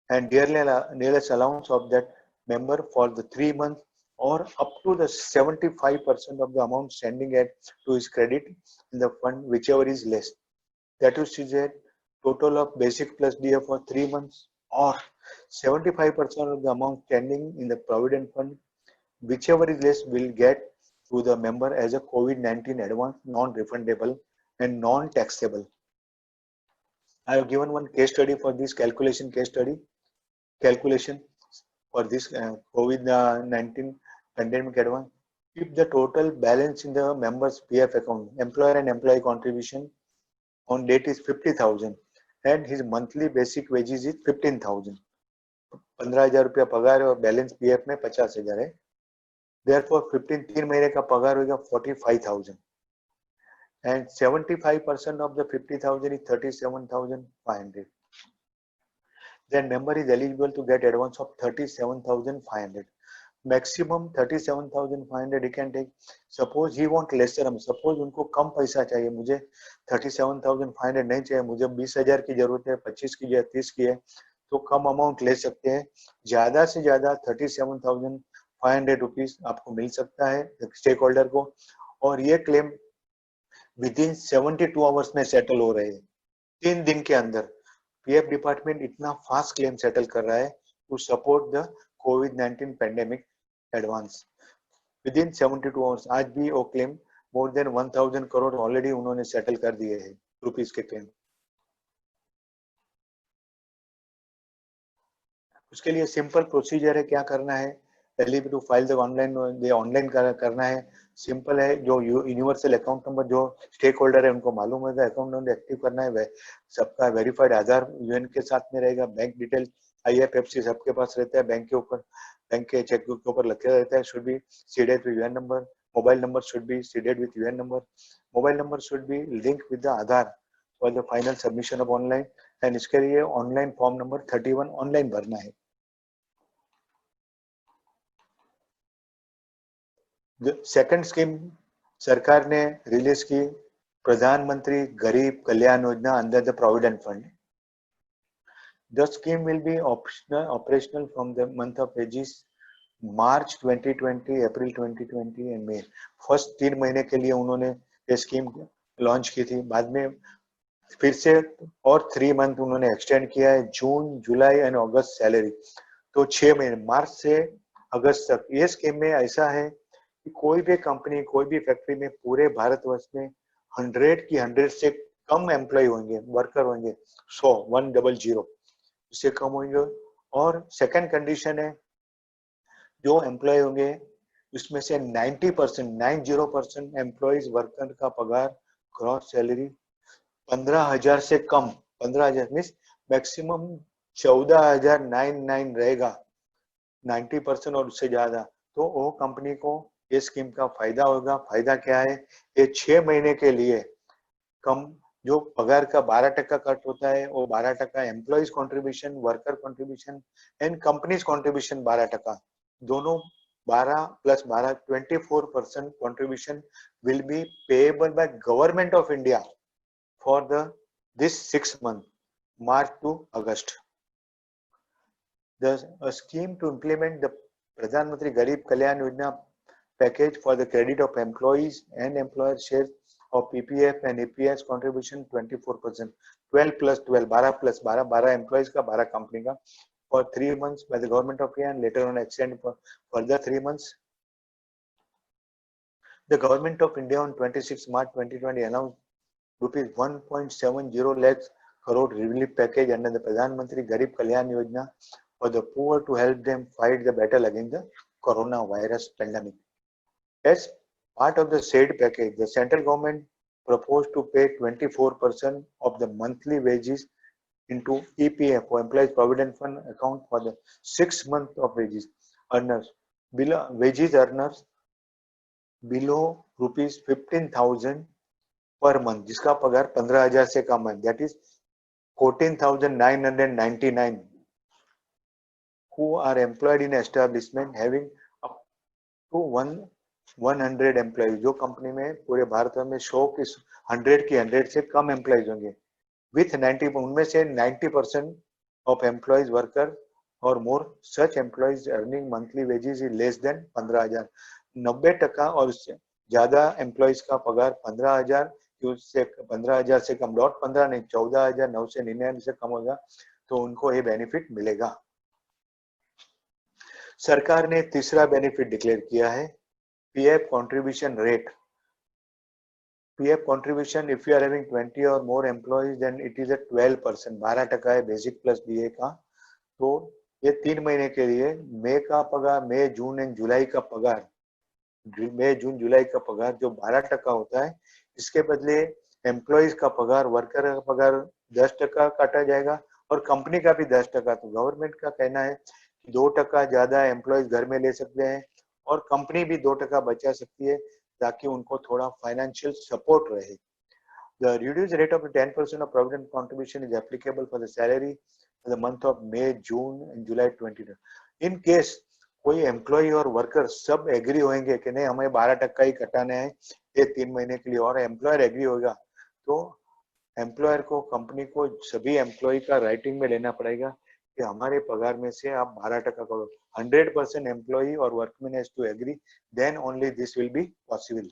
and nearest allowance of that member for the 3 months or up to the 75% of the amount standing at to his credit in the fund, whichever is less. That is a total of basic plus DA for 3 months or 75% of the amount standing in the provident fund, whichever is less, will get to the member as a COVID-19 advance, non-refundable and non-taxable. I have given one case study for this calculation for this COVID-19 pandemic advance. If the total balance in the member's PF account, employer and employee contribution on date is 50,000 and his monthly basic wages is 15,000. 15,000 रुपया पगार है और बैलेंस पीएफ में 50,000 है। Therefore 3 महीने का पगार होगा 45,000 and 75% of the 50,000 is 37,500. Then member is eligible to get advance of 37,500. Maximum 37,500 he can take. Suppose he want lesser, suppose उनको कम पैसा चाहिए, मुझे 37,500 नहीं चाहिए, मुझे 20,000 की जरूरत है, 25 की या 30 की है, तो कम अमाउंट ले सकते हैं। ज्यादा से ज्यादा 37,500 रुपीज आपको मिल सकता है स्टेक होल्डर को और ये क्लेम विदिन 72 आवर्स में सेटल हो रहे हैं। 3 दिन के अंदर पीएफ डिपार्टमेंट इतना फास्ट क्लेम सेटल कर रहा है, to support the COVID-19 pandemic advance within 72 hours. आज भी वो claim more than 1000 crore already उन्होंने settle कर दिए हैं रुपीस के claim. उसके लिए सिंपल प्रोसीजर है, क्या करना है, eligible to file the online करना है, सिंपल है. जो यूनिवर्सल अकाउंट नंबर जो स्टेक होल्डर है उनको मालूम होगा, अकाउंट नंबर एक्टिव करना है, सबका वेरीफाइड आधार यूएन के साथ में रहेगा, बैंक डिटेल IFSC सबके पास रहता है, बैंक के ऊपर, बैंक के चेकबुक के ऊपर लिखा रहता है, should be seeded with UN number, mobile number should be seeded with UN number, mobile number should be link with the Aadhaar for the final submission of online. And इसके लिए ऑनलाइन फॉर्म नंबर 31 ऑनलाइन भरना है. सेकंड स्कीम सरकार ने रिलीज की, प्रधानमंत्री गरीब कल्याण योजना under the provident fund. The scheme will be operational from the month of wages March 2020, April 2020 and May. First 3 महीने के लिए उन्होंने ये स्कीम लॉन्च की थी, बाद में फिर से और 3 मंथ उन्होंने एक्सटेंड किया है, जून, जुलाई एंड अगस्त सैलरी. तो 6 महीने मार्च से अगस्त तक. ये स्कीम में ऐसा है कि कोई भी कंपनी, कोई भी फैक्ट्री में पूरे भारतवर्ष में 100 से कम एम्प्लॉय होंगे, वर्कर होंगे, 100 इससे कम होंगे. और सेकंड कंडीशन है, जो एम्प्लॉय होंगे उसमें से 90% एम्प्लॉयज वर्कर का पगार क्रॉस सैलरी 15,000 से कम, 15,000 मीन्स मैक्सिमम 14,999 रहेगा, 90% और उससे ज्यादा. तो वो कंपनी को ये स्कीम का फायदा होगा. फायदा क्या है, ये 6 महीने के लिए कम जो पगार का 12% कट होता है, वो 12% employees contribution, worker contribution and companies contribution 12%, दोनों 12 + 12 24% contribution will be payable by Government of India for this 6 months, March to August. A scheme to implement the Pradhan Mantri Garib Kalyan Yojana package for the credit of employees and employer shares of PPF and EPS contribution 24%, 12 + 12, 12 + 12, 12 employees का, 12 company का, for 3 months by the Government of India and later on extend for further 3 months. The Government of India on 26 March 2020 announced rupees 1.70 lakhs crore relief package under the Pradhan Mantri Garib Kalyan Yojana for the poor to help them fight the battle against the coronavirus pandemic. As part of the said package, the central government proposed to pay 24% of the monthly wages into EPF or Employees Provident Fund account for the 6 months of wages earners below rupees 15,000 per month, जिसका पगार 15,000 से कम है, that is 14,999, who are employed in establishment having up to 100 employees. जो कंपनी में पूरे भारत में 100 से कम एम्प्लॉइज होंगे, with 90, उनमें से 90% of employees worker or more such employees earning monthly wages is less than 15,000. 90% और उससे ज्यादा एम्प्लॉइज का पगार 15,000 से 15,000 से कम, 15 नहीं 14,999 से कम होगा, तो उनको ये बेनिफिट मिलेगा. सरकार ने तीसरा बेनिफिट डिक्लेयर किया है, PF contribution rate. PF contribution, if you are having 20 or more employees, then it is at 12%, 12% है बेसिक प्लस DA का. तो ये 3 महीने के लिए मई का पगार, मई, जून एंड जुलाई का पगार, मई, जून, जुलाई का पगार जो 12% होता है, इसके बदले एम्प्लॉइज का पगार, वर्कर का पगार 10% काटा जाएगा और कंपनी का भी 10%. तो गवर्नमेंट का कहना है कि 2% ज्यादा एम्प्लॉइज घर में ले सकते हैं और कंपनी भी 2% बचा सकती है, ताकि उनको थोड़ा फाइनेंशियल सपोर्ट रहे. The reduced rate of 10% of provident contribution is applicable for the salary for the month of May, June and July 2020. In case कोई एम्प्लॉय और वर्कर सब एग्री होंगे कि नहीं हमें 12% ही कटाने हैं ये 3 महीने के लिए, और एम्प्लॉयर एग्री होगा, तो एम्प्लॉयर को, कंपनी को सभी एम्प्लॉय का राइटिंग में लेना पड़ेगा कि हमारे पगार में से आप 12% करो. 100% एम्प्लॉय और workman has to agree, then only this will be possible.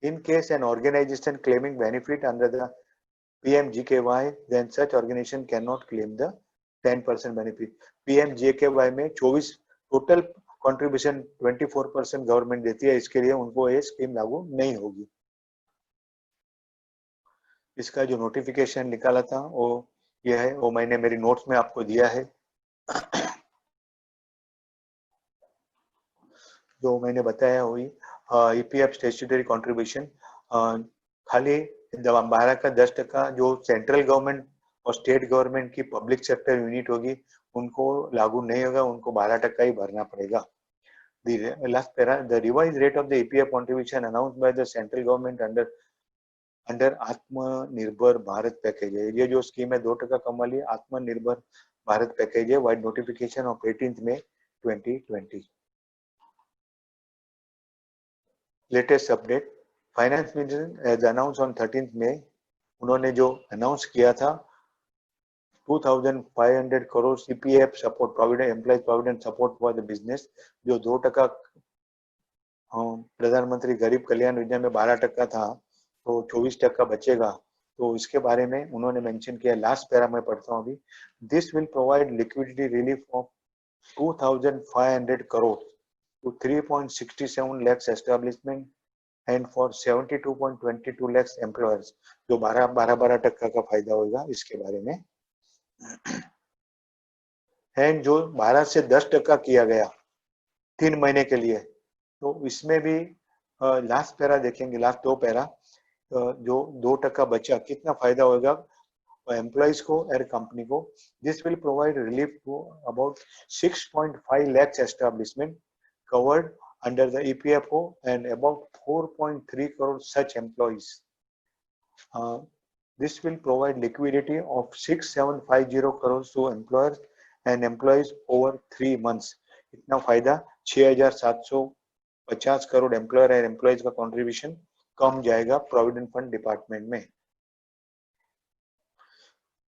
In case an organization claiming benefit under the PMGKY, then such organization cannot claim the 10% benefit. PMJKY में 24 टोटल कंट्रीब्यूशन 24% गवर्नमेंट देती है, इसके लिए उनको ये स्कीम लागू नहीं होगी। इसका जो नोटिफिकेशन निकाला था वो ये है, वो मैंने मेरी नोट्स में आपको दिया है। जो मैंने बताया हुई EPF स्टैट्यूटरी कंट्रीब्यूशन खाली 12 का 10% जो सेंट्रल गवर्नमेंट और स्टेट गवर्नमेंट की पब्लिक सेक्टर यूनिट होगी उनको लागू नहीं होगा, उनको 12% ही भरना पड़ेगा। The last para, the revised rate of the EPF contribution announced by the central government under आत्मनिर्भर भारत पैकेज है। ये जो स्कीम है 2% कम वाली आत्मनिर्भर भारत पैकेज है, wide notification of 18 May 2020। Latest update, finance minister as announce on 13 May, उन्होंने जो अनाउंस किया था 2500 crore CPF support, provident employee provident support for the business, जो 2% प्रधानमंत्री गरीब कल्याण योजना में 12% था तो 24% बचेगा। तो इसके बारे में उन्होंने मेंशन किया, लास्ट पैरा में पढ़ता हूँ अभी। This will provide liquidity relief of 2500 crore to 3.67 lakhs establishment and for 72.22 lakhs employers, जो 12% का फायदा होगा इसके बारे में। एंड जो 12 से 10% किया गया 3 महीने के लिए, तो इसमें भी लास्ट पैरा देखेंगे, लास्ट 2 पैरा, जो 2% बचा कितना फायदा होगा एम्प्लॉइज को और कंपनी को। This will provide relief to about 6.5 lakhs establishment covered under the EPFO and about 4.3 crore such employees. This will provide liquidity of 6750 crores to employers and employees over 3 months. इतना फायदा 6750 करोड़ एम्प्लॉयर और एम्प्लॉइज का कंट्रीब्यूशन कम जाएगा प्रोविडेंट फंड डिपार्टमेंट में।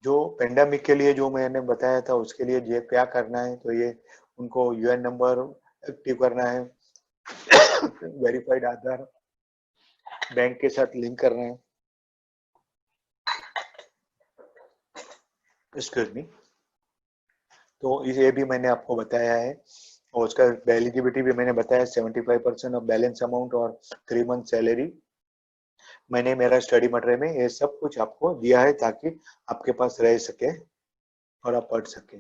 जो पेंडेमिक के लिए जो मैंने बताया था उसके लिए ये क्या करना है, तो ये उनको UN नंबर एक्टिव करना है, वेरीफाइड आधार बैंक के साथ लिंक करना है, एक्सक्यूज मी। तो ये भी मैंने आपको बताया है और उसका एलिजिबिलिटी भी मैंने बताया, 75% ऑफ बैलेंस अमाउंट और 3 मंथ सैलरी। मैंने मेरा स्टडी मटेरियल में ये सब कुछ आपको दिया है ताकि आपके पास रह सके और आप पढ़ सके।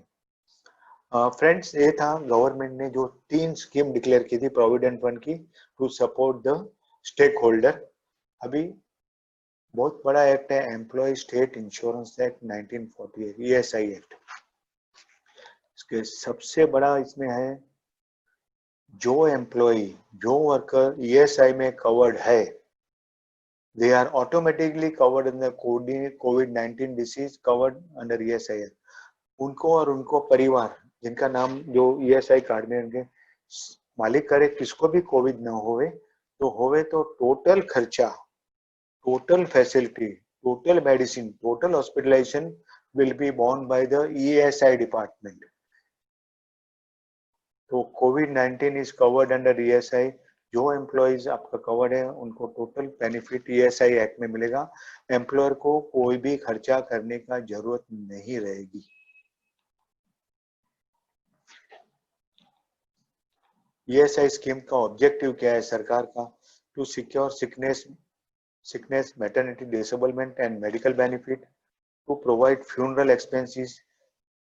फ्रेंड्स, ये था गवर्नमेंट ने जो 3 स्कीम डिक्लेयर की थी प्रोविडेंट फंड की to support the stake holder. अभी बहुत बड़ा एक्ट है employee state insurance act 1948, ESI act. इसके सबसे बड़ा इसमें है जो एम्प्लॉय, जो वर्कर ESI में कवर्ड है, they are automatically covered in the COVID-19 disease covered under ESI act. उनको और उनको परिवार जिनका नाम जो ESI कार्ड में उनके मालिक करे किसको भी कोविड ना होवे तो टोटल खर्चा, total facility, total medicine, total hospitalization will be borne by the ESI department. तो COVID-19 is covered under ESI। जो एम्प्लॉइज आपका कवर्ड है उनको टोटल बेनिफिट ESI एक्ट में मिलेगा। एम्प्लॉयर को कोई भी खर्चा करने का जरूरत नहीं रहेगी। ESI स्कीम का ऑब्जेक्टिव क्या है सरकार का? To secure sickness, maternity, disablement and medical benefit, to provide funeral expenses.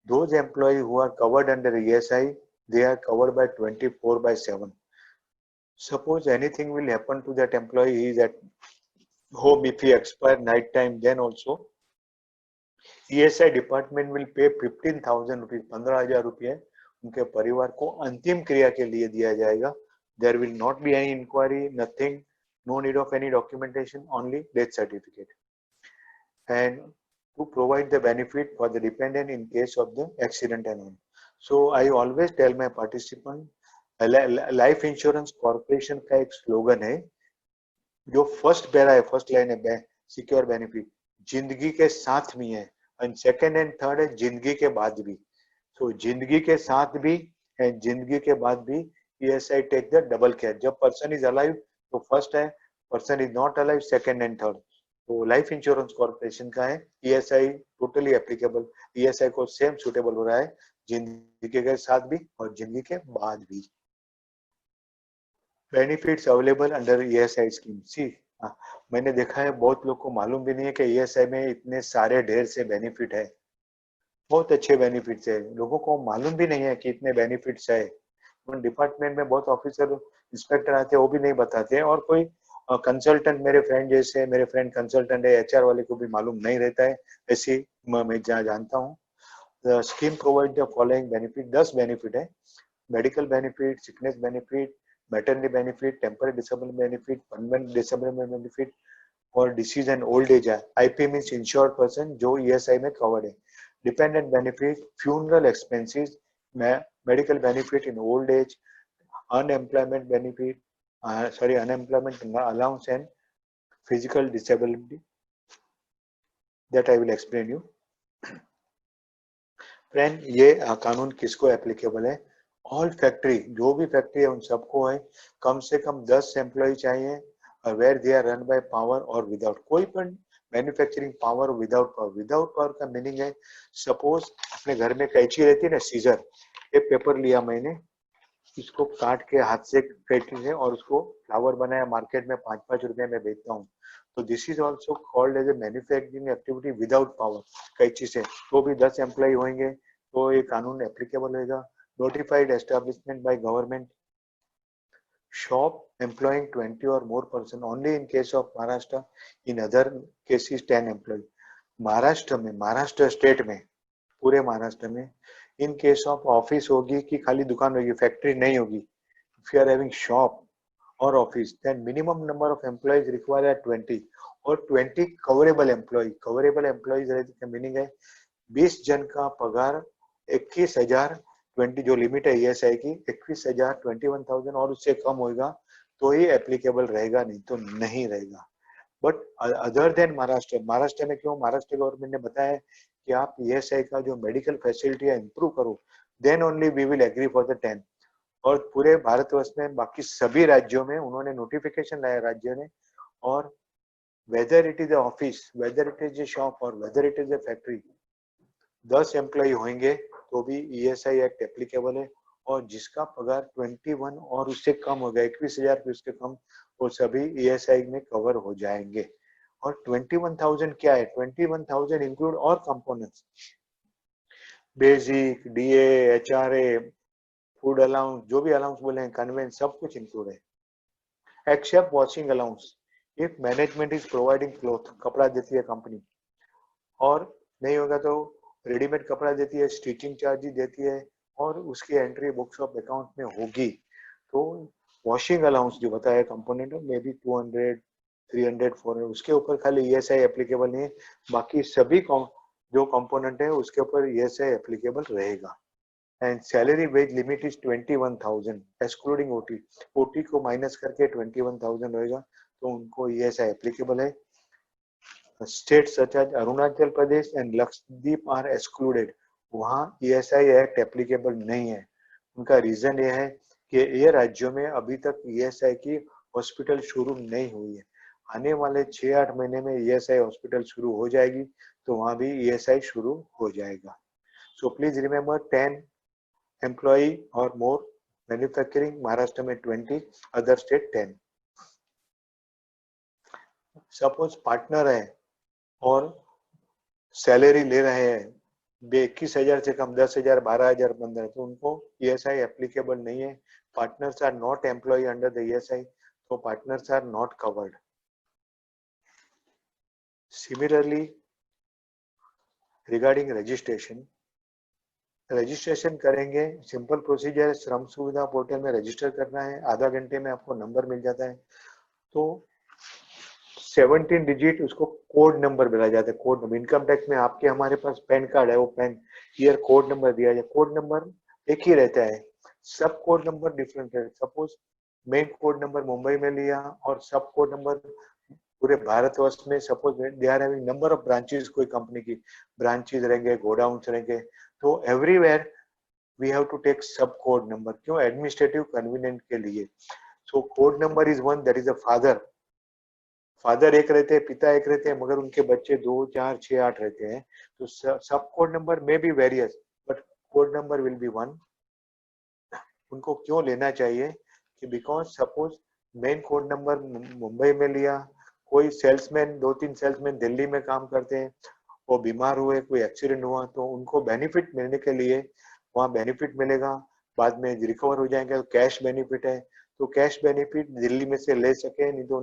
Those employees who are covered under ESI, they are covered by 24/7. Suppose anything will happen to that employee, he is at home, if he expire night time, then also ESI department will pay 15,000 rupees, 15,000 रुपये उनके परिवार को अंतिम क्रिया के लिए दिया जाएगा। There will not be any inquiry, nothing, no need of any documentation, only death certificate. And to provide the benefit for the dependent in case of the accident and all. So I always tell my participant, life insurance corporation का एक स्लोगन है जो फर्स्ट पैरा है, फर्स्ट लाइन है, सिक्योर बेनिफिट, जिंदगी के साथ भी है, एंड सेकंड एंड थर्ड है जिंदगी के बाद भी। सो जिंदगी के साथ भी एंड जिंदगी के बाद भी ESI take the double care. जब पर्सन इज अलाइव तो फर्स्ट है, person is not alive second and third. तो लाइफ इंश्योरेंस कॉर्पोरेशन का है, ईएसआई टोटली एप्लीकेबल, ईएसआई को सेम सुटेबल हो रहा है जिंदगी के साथ भी और जिंदगी के बाद भी। Benefits available under ESI scheme. See मैंने देखा है बहुत लोग को मालूम भी नहीं है कि ईएसआई में इतने सारे ढेर से बेनिफिट है, बहुत अच्छे बेनिफिट्स है, लोगों को मालूम भी नहीं है कि इतने बेनिफिट्स है। डिपार्टमेंट में बहुत ऑफिसर इंस्पेक्टर आते हैं वो भी नहीं बताते हैं, और कोई कंसल्टेंट मेरे फ्रेंड जैसे, मेरे फ्रेंड कंसल्टेंट है, एचआर वाले को भी मालूम नहीं रहता है, ऐसी मैं जहाँ जानता हूँ। Scheme provide the following benefit, 10 benefit है। Medical benefit, sickness benefit, maternity benefit, temporary disable benefit, permanent disable benefit और डिसीज एंड ओल्ड एज है। आईपी मींस इंश्योर्ड पर्सन जो ईएसआई में कवर्ड है। Dependent benefit, funeral expenses, medical benefit in old age, unemployment benefit, unemployment allowance and physical disability that I will explain you. Friend ये कानून किसको एप्लीकेबल है? ऑल फैक्ट्री, जो भी फैक्ट्री है उन सबको है, कम से कम 10 एम्प्लॉय चाहिए और where they are run by power or without, कोई पण manufacturing power without power. Without power का मीनिंग है सपोज अपने घर में कैंची रहती है ना, सीजर, एक पेपर लिया मैंने, इसको काट के हाथ से फैक्ट्री से और उसको फ्लावर बनाया, मार्केट में 5-5 रुपए में बेचता हूँ, तो this is also called as a manufacturing activity without power, कैंची से। तो भी 10 एम्प्लॉय होंगे तो ये कानून एप्लीकेबल होगा। Notified establishment by government, shop employing 20 or more person only in case of Maharashtra, in other cases 10 employee. Maharashtra में, महाराष्ट्र स्टेट में, पूरे महाराष्ट्र में इन केस ऑफ ऑफिस होगी कि खाली दुकान होगी, फैक्ट्री नहीं होगी, if you are having shop और office, then minimum number of employees require है 20 और 20 कवरेबल एम्प्लॉय। कवरेबल एम्प्लॉइज का मीनिंग है 20 जन का पगार 21,000, 20 जो लिमिट है ईएसआई की 21,000, 21,000 और उससे कम होगा तो ही एप्लीकेबल रहेगा, नहीं तो नहीं रहेगा। But other than Maharashtra, Maharashtra में क्यों? महाराष्ट्र गवर्नमेंट ने बताया कि आप ईएसआई का जो मेडिकल फैसिलिटी है इंप्रूव करो, then only we will agree for the 10। और पूरे भारतवर्ष में बाकी सभी राज्यों में उन्होंने नोटिफिकेशन लाया राज्य ने, और whether it is a office, whether it is a shop और whether it is a factory, 10 employ होंगे तो भी ईएसआई एक्ट एप्लीकेबल है। और जिसका पगार 21 और उससे कम होगा, 21,000 के उसके कम, वो सभी ईएसआई में कवर हो जाएंगे। और 21,000 क्या है? 21,000 इंक्लूड और components, basic, DA, HRA, food allowance, जो भी अलाउंस बोले हैं, कन्वेंस, सब कुछ इंक्लूड है except washing allowance. If management is providing cloth, कपड़ा देती है कंपनी, और नहीं होगा तो रेडीमेड कपड़ा देती है, स्टिचिंग चार्जेस देती है, और उसकी एंट्री बुक्स ऑफ अकाउंट में होगी, तो वॉशिंग अलाउंस जो बताया कंपोनेंट मे बी 200, 300, 400, उसके ऊपर खाली ईएसआई एप्लीकेबल नहीं है, बाकी सभी जो कंपोनेंट है उसके ऊपर ईएसआई एप्लीकेबल रहेगा। And salary wage limit is 21,000 excluding OT, OT को माइनस करके 21,000 रहेगा, तो उनको ईएसआई एप्लीकेबल है। States such as Arunachal Pradesh and Lakshadweep are excluded, वहाँ ईएसआई एक्ट एप्लीकेबल नहीं है। उनका रीजन ये है कि ये राज्यों में अभी तक ईएसआई की हॉस्पिटल शुरू नहीं हुई है, आने वाले 6-8 महीने में ईएसआई हॉस्पिटल शुरू हो जाएगी तो वहाँ भी ईएसआई शुरू हो जाएगा। सो प्लीज रिमेम्बर 10 एम्प्लॉय और मोर, मैन्युफैक्चरिंग महाराष्ट्र में 20, अदर स्टेट 10। सपोज पार्टनर है और सैलरी ले रहे हैं 21,000 से कम, 10,000, 12,000, 15,000, तो उनको ईएसआई एप्लीकेबल नहीं है। Partners are not employ under the ESI, तो partners are not covered. Similarly regarding registration, registration करेंगे, simple procedure, Shram Suvidha portal में रजिस्टर करना है, आधा घंटे में आपको नंबर मिल जाता है, तो 17 डिजिट उसको कोड नंबर मिला जाता है। कोड नंबर, इनकम टैक्स में आपके हमारे पास पैन कार्ड है, वो पैन ईयर कोड नंबर दिया जाए, कोड नंबर एक ही रहता है, सब कोड नंबर डिफरेंट है। Suppose main code number Mumbai में लिया और सब कोड नंबर पूरे भारतवर्ष में, suppose they are having number of branches, कोई कंपनी की ब्रांचेस रहेंगे, गोडाउन्स रहेंगे, तो everywhere we have to take sub code number, क्यों? एडमिनिस्ट्रेटिव कन्वीनियंट के लिए। So code number is one, that is the father father एक रहते हैं, पिता एक रहते हैं, मगर उनके बच्चे 2, 4, 6, 8 रहते हैं, तो सब कोड नंबर में भी various but code number will be 1। उनको क्यों लेना चाहिए कि because suppose main code number Mumbai में लिया, कोई सेल्समैन 2-3 सेल्समैन दिल्ली में काम करते हैं, वो बीमार हुए, कोई एक्सीडेंट हुआ, तो उनको बेनिफिट मिलने के लिए वहाँ बेनिफिट मिलेगा, बाद में रिकवर हो जाएंगे तो कैश बेनिफिट है, तो कैश बेनिफिट दिल्ली में से ले सके, नहीं तो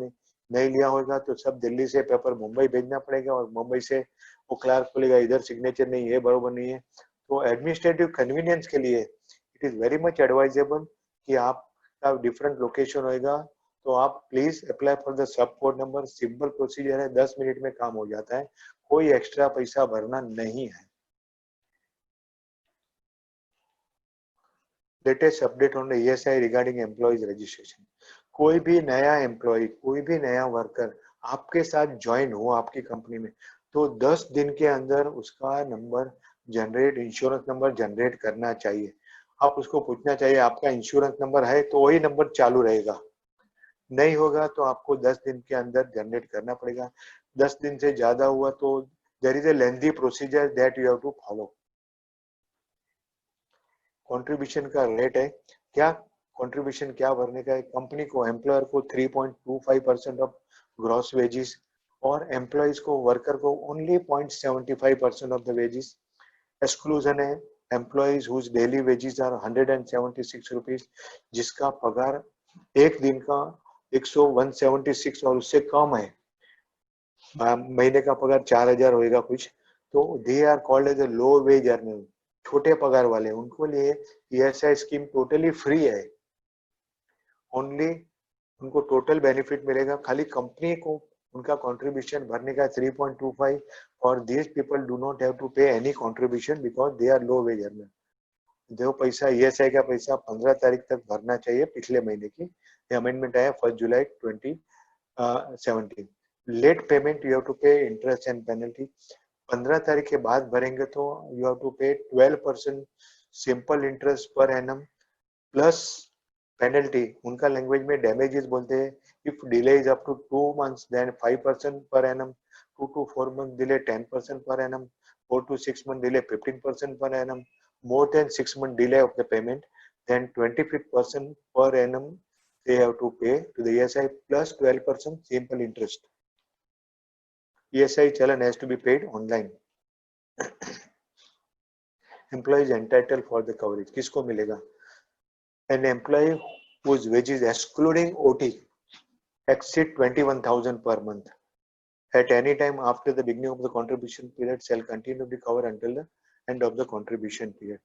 नहीं लिया होगा तो सब दिल्ली से पेपर मुंबई भेजना पड़ेगा और मुंबई से वो क्लार्क बोलेगा इधर सिग्नेचर नहीं है, बरोबर नहीं है। तो एडमिनिस्ट्रेटिव कन्वीनियंस के लिए it is very much advisable कि आपका डिफरेंट लोकेशन होगा, तो आप please apply for the sub code number. Simple procedure है, 10 मिनट में काम हो जाता है, कोई एक्स्ट्रा पैसा भरना नहीं है। Latest update on the ESI regarding employees registration. कोई भी नया एम्प्लॉय, कोई भी नया वर्कर आपके साथ ज्वाइन हो आपकी कंपनी में, तो 10 दिन के अंदर उसका number generate, insurance number generate करना चाहिए। आप उसको पूछना चाहिए आपका इंश्योरेंस नंबर है, तो वही नंबर चालू रहेगा, नहीं होगा तो आपको 10 दिन के अंदर जनरेट करना पड़ेगा। 10 दिन से ज्यादा हुआ तो there is a lengthy procedure that you have to follow. Contribution का रेट है क्या, कंट्रीब्यूशन क्या भरने का है, कंपनी को, एम्प्लॉयर को 3.25% ऑफ ग्रॉस वेजेस और एम्प्लॉइज को, वर्कर को only 0.75% of the wages. Exclusion है employees whose daily wages are 176 rupees, जिसका पगार एक दिन का 176 और उससे कम है, महीने का पगार 4000 होएगा कुछ, तो they are called as a low wage earner, छोटे पगार वाले, उनको लिए ESI स्कीम टोटली फ्री है। ओनली उनको टोटल बेनिफिट मिलेगा, खाली कंपनी को उनका कंट्रीब्यूशन भरने का 3.25 और these people do not have to pay any contribution because they are low wage earner. जो पैसा ESI का पैसा 15 तारीख तक भरना चाहिए पिछले महीने की, ये अमेंडमेंट आया 1 जुलाई 2017। Late payment you have to pay interest and penalty, 15 तारीख के बाद भरेंगे तो you have to pay 12% simple interest per annum plus penalty, उनका लैंग्वेज में डैमेजेस बोलते हैं। If delay is up to 2 months then 5% per annum, 2 to 4 month delay 10% per annum, 4 to 6 month delay 15% per annum, more than 6 month delay of the payment then 25% per annum they have to pay to the ESI plus 12% simple interest. ESI challan has to be paid online. Employee is entitled for the coverage, किसको मिलेगा? An employee whose wages excluding OT exceed 21,000 per month at any time after the beginning of the contribution period shall continue to be covered until the end of the contribution period.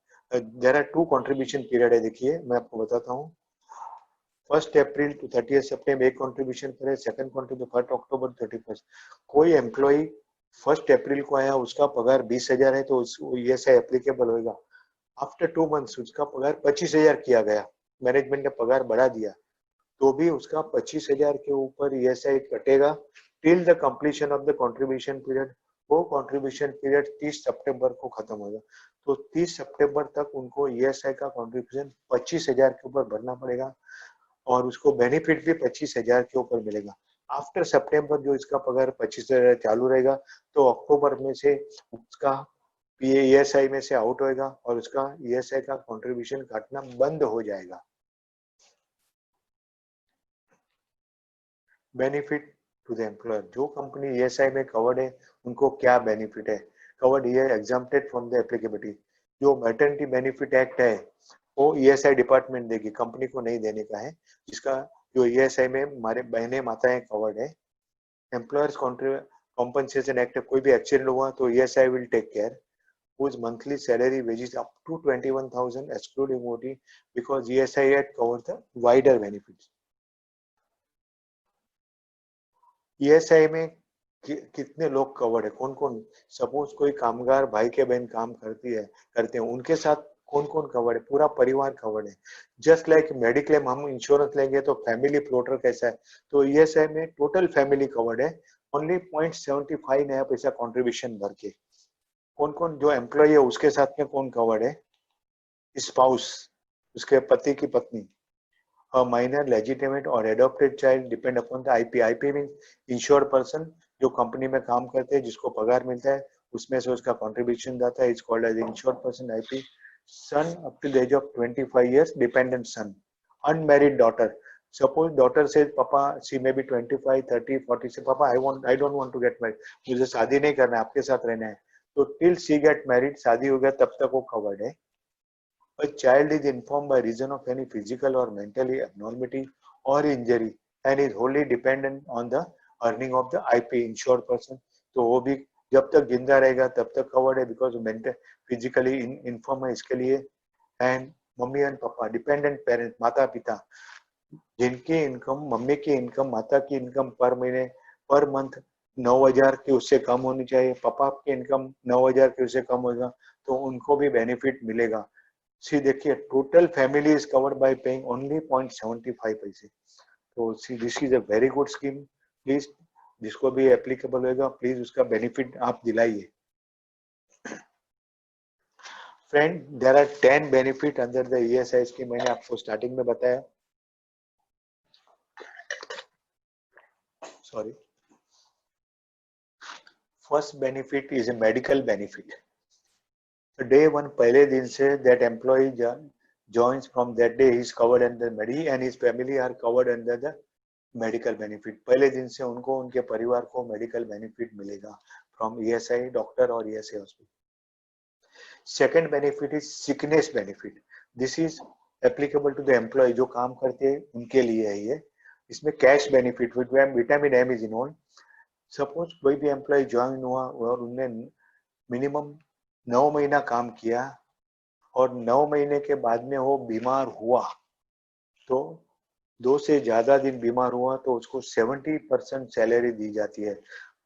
There are 2 contribution period है, देखिए मैं आपको बताता हूँ। 1 अप्रैल to 30 सितंबर एक कंट्रीब्यूशन करे, सेकंड कंट्रीब्यूशन 1 अक्टूबर 31। कोई एम्प्लॉय 1 अप्रैल को आया, उसका पगार 20,000 है तो ESI एप्लीकेबल होगा। आफ्टर 2 months उसका पगार 25,000 किया गया, मैनेजमेंट ने पगार बढ़ा दिया, तो भी उसका 25,000 के ऊपर ESI कटेगा till the completion of the contribution period. वो कंट्रीब्यूशन पीरियड 30 सितंबर को खत्म होगा, तो 30 सितंबर तक उनको ESI का कंट्रीब्यूशन 25,000 के ऊपर भरना पड़ेगा और उसको बेनिफिट भी 25,000 के ऊपर मिलेगा। आफ्टर सितंबर जो इसका पगार 25,000 चालू रहेगा, तो अक्टूबर में से उसका ESI में से आउट होएगा और उसका ESI का कंट्रीब्यूशन काटना बंद हो जाएगा। बेनिफिट टू द एम्प्लॉयर, जो कंपनी ESI में कवर्ड है उनको क्या बेनिफिट है? Covered here exempted from the applicability. जो मैटरनिटी बेनिफिट एक्ट है वो ESI डिपार्टमेंट देगी, कंपनी को नहीं देने का है, जिसका जो ESI में हमारे बहने माताएं कवर्ड है। एम्प्लॉयर्स कॉम्पनसेशन एक्ट, कोई भी एक्सीडेंट हुआ तो ESI will take care whose monthly salary wages up to 21,000 excluding OT because ESI had covered the wider benefits. ESI में कितने लोग कवर्ड है, कौन कौन? सपोज कोई कामगार भाई के बहन काम करते हैं, उनके साथ कौन कौन कवर्ड है? पूरा परिवार कवर्ड है। जस्ट लाइक मेडिक्लेम हम इंश्योरेंस लेंगे तो फैमिली फ्लोटर कैसा है, तो ESI में टोटल फैमिली कवर्ड है, ओनली 0.75 नया पैसा कंट्रीब्यूशन भर के। कौन कौन जो एम्प्लॉय है उसके साथ में कौन कवर्ड है? स्पाउस, उसके पति की पत्नी, A minor, legitimate or adopted child depend upon the IP. IP means insured person, जो कंपनी में काम करते हैं, जिसको पगार मिलता है, उसमें से उसका contribution जाता है, is called as insured person IP. Son up to the age of 25 years, dependent son. Unmarried daughter. Suppose daughter says, Papa, she may be 25, 30, 40. Say, Papa, I don't want to get married. मुझे शादी नहीं करना है, आपके साथ रहना है. तो till she get married, शादी हो गया तब तक वो covered है. A child is informed by reason of any physical or mental abnormality or injury and is wholly dependent on the earning of the IP insured person. तो वो भी जब तक जिंदा रहेगा तब तक covered है because mental physically infirm है इसके लिए. And मम्मी एंड पापा डिपेंडेंट पेरेंट्स, माता पिता, जिनकी इनकम, मम्मी की इनकम, माता की इनकम पर महीने पर मंथ 9,000 की उससे कम होनी चाहिए, पापा की इनकम 9,000 की उससे कम होगा तो उनको भी बेनिफिट मिलेगा. सी देखिए total family is covered by paying only 0.75 पैसे. तो see this is a very good scheme. Please जिसको भी एप्लीकेबल होगा प्लीज उसका बेनिफिट आप दिलाइए. Friend, there are 10 benefit under the ESI scheme. मैंने आपको स्टार्टिंग में बताया. Sorry. First benefit is a medical benefit. Day one, पहले दिन से that employee joins from that day, he is covered under he and his family are covered under the medical benefit. पहले दिन से उनको उनके परिवार को medical benefit मिलेगा from ESI doctor और ESI hospital. Second benefit is sickness benefit. This is applicable to the employee जो काम करते हैं उनके लिए है ये. इसमें cash benefit with vitamin M is involved. Suppose कोई भी employee join हुआ और उनने minimum 9 महीना काम किया और 9 महीने के बाद में वो बीमार हुआ, तो 2 से ज्यादा दिन बीमार हुआ तो उसको 70% सैलरी दी जाती है.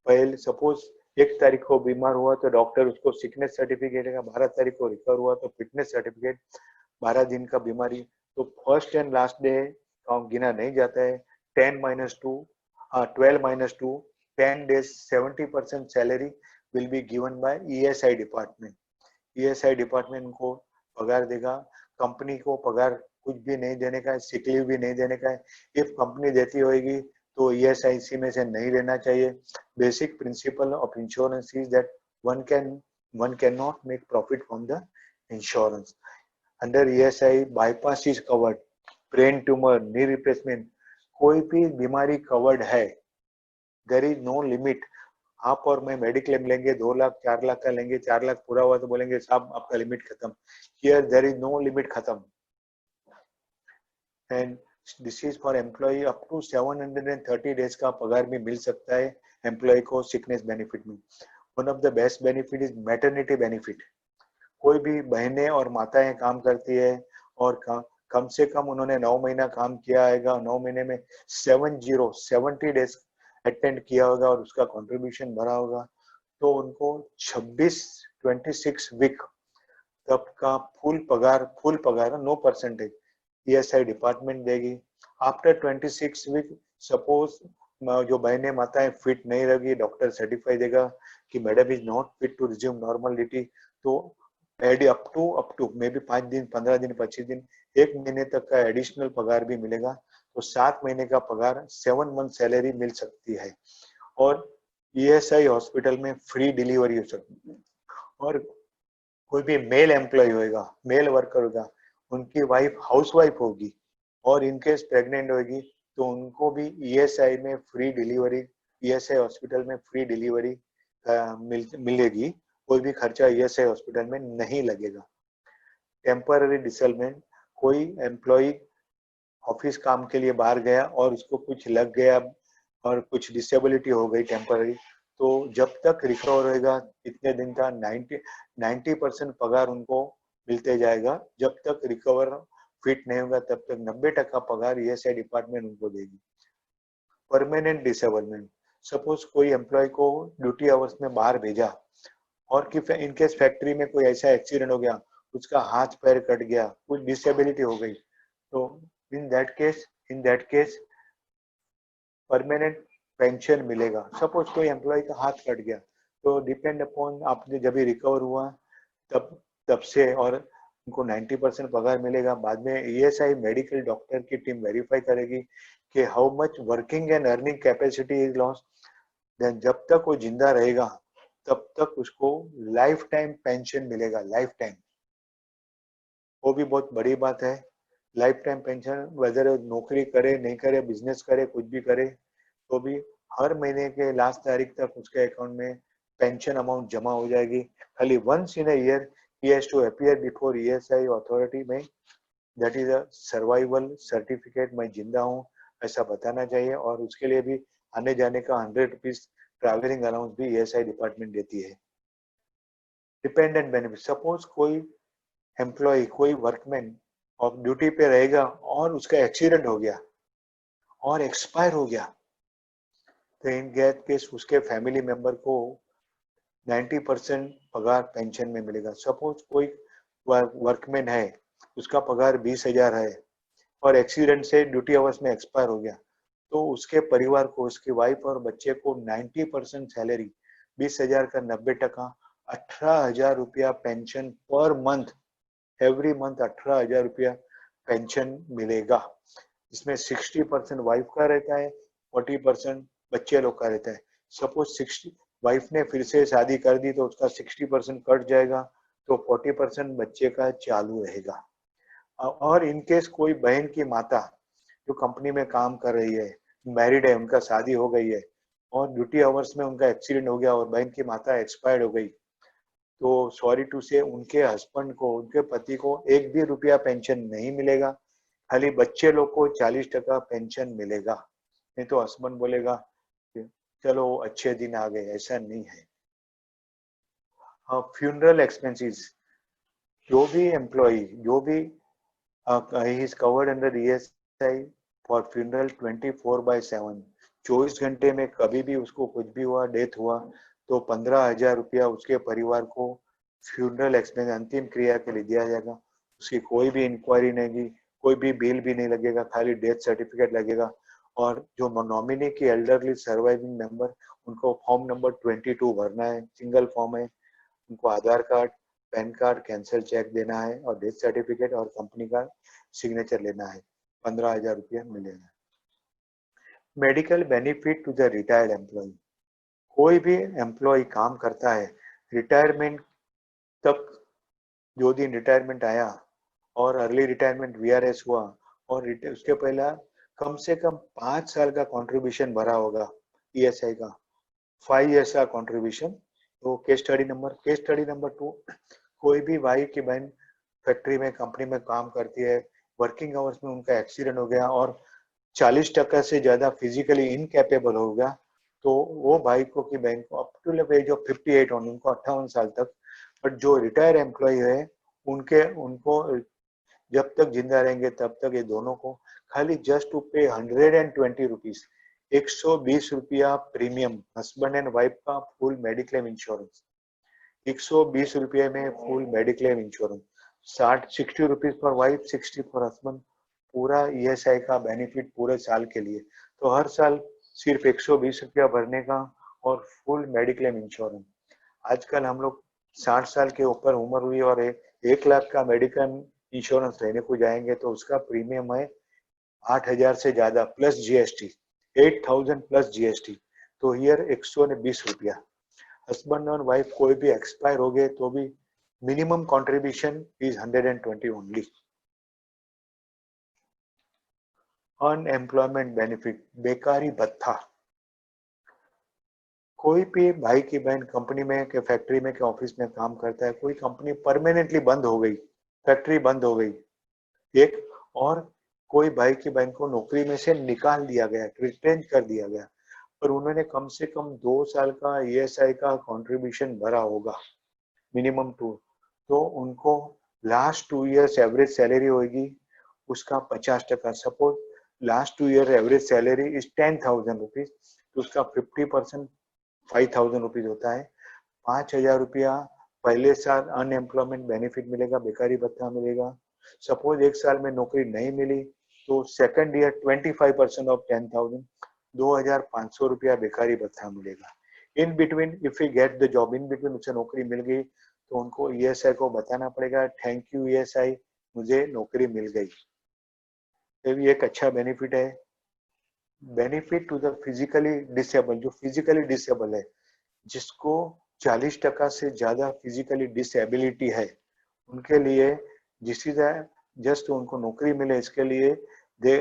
पहले सपोज 1 तारीख को बीमार हुआ तो डॉक्टर उसको सिकनेस सर्टिफिकेट देगा, 12 तारीख को रिकवर हुआ तो फिटनेस सर्टिफिकेट, 12 दिन का बीमारी. तो फर्स्ट एंड लास्ट डे गिना नहीं जाता है. 12 minus 2, 10 days, 70% salary will be given by ESI department. ESI department को पगार देगा. कंपनी को पगार कुछ भी नहीं देने का है, सिक लीव भी नहीं देने का है. इफ कंपनी देती होगी तो ESIC में से नहीं लेना चाहिए. Basic principle of insurance is that one cannot make profit from the insurance. Under ESI, bypass is covered, brain tumor, knee replacement, कोई भी बीमारी कवर्ड है. There is no limit. आप और मैं मेडिक्लेम लेंगे 2 लाख 4 लाख का लेंगे, 4 लाख पूरा हुआ तो बोलेंगे साहब आपका लिमिट खत्म. Here there is no limit खत्म. And this is for employee up to 730 days का पगार भी मिल सकता है एम्प्लॉय को सिकनेस बेनिफिट में. One of the best benefit is maternity benefit. कोई भी बहनें और माताएं काम करती है और कम से कम उन्होंने 9 महीना काम किया आएगा, 9 महीने में 70 डेज अटेंड किया होगा और उसका कंट्रीब्यूशन भरा होगा तो उनको 26 वीक तब का फुल पगार नो परसेंटेज ESI डिपार्टमेंट देगी. आफ्टर 26 वीक सपोज जो बहनें माताएं फिट नहीं रहेगी, डॉक्टर सर्टिफाई देगा कि madam is not fit to resume normality, तो add up to maybe 5 दिन, 15 दिन, 25 दिन, 1 महीने तक का एडिशनल पगार भी मिलेगा. तो 7 महीने का पगार 7 मंथ सैलरी मिल सकती है. और ESI हॉस्पिटल में फ्री डिलीवरी हो सकती है. और कोई भी मेल एम्प्लॉय होगा, मेल वर्कर होगा, उनकी वाइफ हाउसवाइफ होगी और इनकेस प्रेग्नेंट होगी तो उनको भी ESI में फ्री डिलीवरी, ESI हॉस्पिटल में फ्री डिलीवरी मिलेगी. कोई भी खर्चा ESI हॉस्पिटल में नहीं लगेगा. टेम्पररी डिसेबलमेंट, कोई एम्प्लॉय ऑफिस काम के लिए बाहर गया और उसको कुछ लग गया और कुछ डिसेबिलिटी हो गई टेम्पररी, तो जब तक रिकवर होएगा इतने दिन का 90% पगार उनको मिलते जाएगा. जब तक रिकवर फिट नहीं होगा तब तक 90% पगार ESI डिपार्टमेंट उनको देगी. परमानेंट डिसेबलमेंट, सपोज कोई एम्प्लॉय को ड्यूटी आवर्स में बाहर भेजा और कि इनकेस फैक्ट्री में कोई ऐसा एक्सीडेंट हो गया, उसका हाथ पैर कट गया, कुछ डिसेबिलिटी हो गई, तो in that case permanent pension मिलेगा. सपोज कोई एम्प्लॉय का हाथ कट गया तो डिपेंड अपॉन आपने जब भी रिकवर हुआ तब से और उनको 90% पगार मिलेगा। बाद में ESI मेडिकल डॉक्टर की टीम वेरीफाई करेगी कि how much working and earning capacity is lost. Then जब तक वो जिंदा रहेगा तब तक उसको लाइफ टाइम पेंशन मिलेगा, लाइफ टाइम। वो भी बहुत बड़ी बात है, लाइफ टाइम पेंशन। वेदर नौकरी करे नहीं करे, बिजनेस करे, कुछ भी करे, तो भी हर महीने के लास्ट तारीख तक उसके अकाउंट में पेंशन अमाउंट जमा हो जाएगी। खाली once in a year he has to appear before ESI authority में, that is a survival certificate, मैं जिंदा हूँ ऐसा बताना चाहिए। और उसके लिए भी आने जाने का 100 रुपीज ट्रैवलिंग अलाउंस भी ESI डिपार्टमेंट देती है। डिपेंडेंट बेनिफिट, सपोज कोई एम्प्लॉय, कोई वर्कमैन ऑफ ड्यूटी पे रहेगा और उसका एक्सीडेंट हो गया और एक्सपायर हो गया, तो इन डेथ केस उसके फैमिली मेंबर को 90% पगार पेंशन में मिलेगा। सपोज कोई वर्कमैन है, उसका पगार 20,000 है और एक्सीडेंट से ड्यूटी आवर्स में एक्सपायर हो गया, तो उसके परिवार को, उसकी वाइफ और बच्चे को 90% सैलरी, 20,000 का 90%, 18,000 रुपया pension per month, every month 18,000 रुपया पेंशन मिलेगा। इसमें 60% वाइफ का रहता है, 40% बच्चे लोग का रहता है। सपोज 60 वाइफ ने फिर से शादी कर दी तो उसका 60% कट जाएगा, तो 40% बच्चे का चालू रहेगा। और इनकेस कोई बहन की माता जो कंपनी में काम कर रही है, मैरिड है, उनका शादी हो गई है और ड्यूटी आवर्स में उनका एक्सीडेंट हो गया और बहन की माता एक्सपायर्ड हो गई, तो सॉरी टू से उनके हस्बैंड को, उनके पति को 1 भी रुपया पेंशन नहीं मिलेगा। खाली बच्चे लोग को 40% पेंशन मिलेगा। नहीं तो हस्बैंड बोलेगा चलो अच्छे दिन आ गए, ऐसा नहीं है। फ्यूनरल एक्सपेंसेस, जो भी एम्प्लॉय, जो भी he is covered under ESI for funeral 24/7, 24 घंटे में कभी भी उसको कुछ भी हुआ, डेथ हुआ, तो 15,000 रुपया उसके परिवार को फ्यूनरल एक्सपेंस, अंतिम क्रिया के लिए दिया जाएगा। उसकी कोई भी इंक्वायरी नहीं, कोई भी बिल भी नहीं लगेगा, खाली डेथ सर्टिफिकेट लगेगा। और जो नॉमिनी की एल्डरली सर्वाइविंग मेंबर, उनको फॉर्म नंबर 22 भरना है, सिंगल फॉर्म है। उनको Aadhaar card, PAN card, cancel cheque देना है और डेथ सर्टिफिकेट और कंपनी का सिग्नेचर लेना है। 15,000 रुपया मिलेगा। Medical benefit to the retired employ, कोई भी एम्प्लॉय काम करता है, रिटायरमेंट तक, जो दिन रिटायरमेंट आया और अर्ली रिटायरमेंट VRS हुआ और उसके पहला कम से कम 5 साल का कंट्रीब्यूशन भरा होगा ESI का, 5 years का कंट्रीब्यूशन। तो केस स्टडी नंबर 2, कोई भी भाई की बहन फैक्ट्री में, कंपनी में काम करती है, वर्किंग आवर्स में उनका एक्सीडेंट हो गया और 40% से ज्यादा फिजिकली इनकेपेबल हो गया, तो वो भाई को की बहन को up to the age of 58 on, उनको 58 साल तक। बट जो रिटायर एम्प्लॉय है उनको जब तक जिंदा रहेंगे तब तक ये दोनों को खाली जस्ट टू पे 120 रुपीज, 120 रुपया प्रीमियम, हस्बैंड एंड वाइफ का फुल मेडिक्लेम इंश्योरेंस, 120 रुपये में full mediclaim insurance, 60 rupees for wife, 60 for husband, पूरा ESI का बेनिफिट पूरे साल के लिए। तो हर साल सिर्फ 120 रुपया भरने का और फुल मेडिक्लेम इंश्योरेंस। आजकल हम लोग 60 साल के ऊपर उम्र हुई और 1 लाख का मेडिक्लेम इंश्योरेंस लेने को जाएंगे तो उसका प्रीमियम है 8,000 से ज्यादा प्लस GST, 8,000 प्लस GST। तो हियर 120 रुपया। हस्बैंड और वाइफ कोई भी एक्सपायर हो गए तो भी minimum contribution is 120 only. Unemployment benefit, बेकारी भत्ता, कोई भी भाई की बहन कंपनी में के फैक्ट्री में के ऑफिस में काम करता है, कोई कंपनी परमानेंटली बंद हो गई, फैक्ट्री बंद हो गई एक, और कोई भाई की बहन को नौकरी में से निकाल दिया गया, रिटेंच कर दिया गया, पर उन्होंने कम से कम 2 साल का ESI का कंट्रीब्यूशन भरा होगा, मिनिमम 2, तो उनको लास्ट 2 years एवरेज सैलरी होगी उसका 50%। Suppose last 2 year average salary is 10,000 rupees, तो उसका 50% 5,000 रुपीज होता है। 5,000 रुपया पहले साल अनएम्प्लॉयमेंट बेनिफिट मिलेगा, बेकारी भत्ता मिलेगा। सपोज 1 साल में नौकरी नहीं मिली तो सेकंड ईयर 25% ऑफ 10,000, 2,500 रुपया बेकारी भत्ता मिलेगा। In between if you get the job, in between उसे नौकरी मिल गई तो उनको ईएसआई को बताना पड़ेगा थैंक यू ईएसआई, मुझे नौकरी मिल गई। ये भी एक अच्छा बेनिफिट है। Benefit to the physically disable, जो फिजिकली डिसेबल है, जिसको 40% से ज्यादा फिजिकली डिसेबिलिटी है, उनके लिए जिस जस्ट उनको नौकरी मिले, इसके लिए दे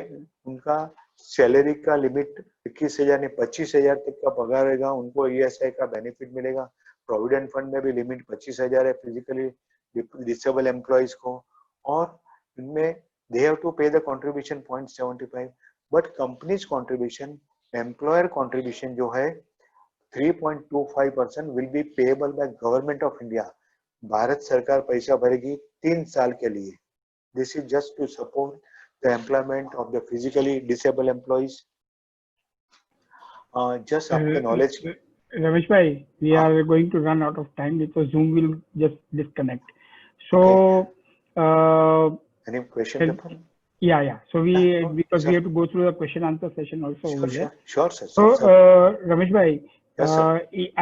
उनका सैलरी का लिमिट 21,000 नहीं 25,000 तक का पगार रहेगा। उनको ईएसआई का बेनिफिट मिलेगा। प्रोविडेंट फंड में भी लिमिट 25,000 है फिजिकली डिसेबल एम्प्लॉइज को। और इनमें they have to pay the contribution 0.75, but companies contribution, employer contribution जो है 3.25% will be payable by government of India. Bharat सरकार पैसा भरेगी 3 साल के लिए। This is just to support the employment of the physically disable employees. Just आपके knowledge. Ramesh bhai, we are going to run out of time because Zoom will just disconnect. So, any question? Yeah. So because we have to go through the question answer session also over there. Sure, sir. So, Ramesh bhai, yes, sir.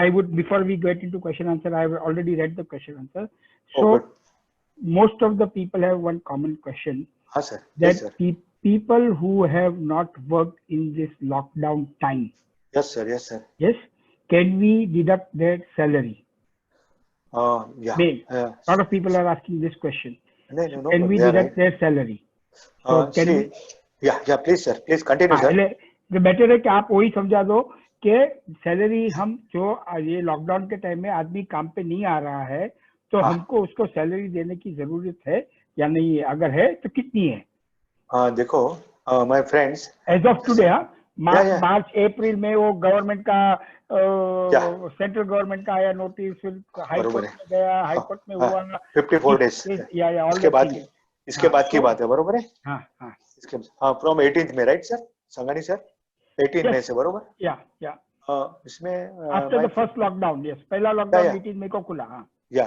I would, before we get into question answer, I have already read the question answer. So, most of the people have one common question. Sir. That yes, sir. People who have not worked in this lockdown time. Yes, sir. Yes, sir. Yes. Can we deduct their salary? Yeah. A lot of people are asking this question. No, can we deduct their salary? So can we? Yeah, please, sir. Please continue, sir. The better है कि आप वही समझा दो कि सैलरी हम जो ये लॉकडाउन के टाइम में आदमी काम पे नहीं आ रहा है, तो हमको उसको सैलरी देने की जरूरत है या नहीं है, अगर है तो कितनी है? देखो my friends, age of today March April में वो गवर्नमेंट का सेंट्रल गवर्नमेंट का आया नोटिस, फिर हाई कोर्ट में गया, हाई कोर्ट में हुआ 54 डेज, इसके बाद की बात है, बरोबर है? हाँ इसके फ्रॉम 18th में, राइट सर संगानी सर? 18 मई से, बरोबर? या इसमें after the first lockdown, yes, पहला लॉकडाउन 18 मई को खुला। या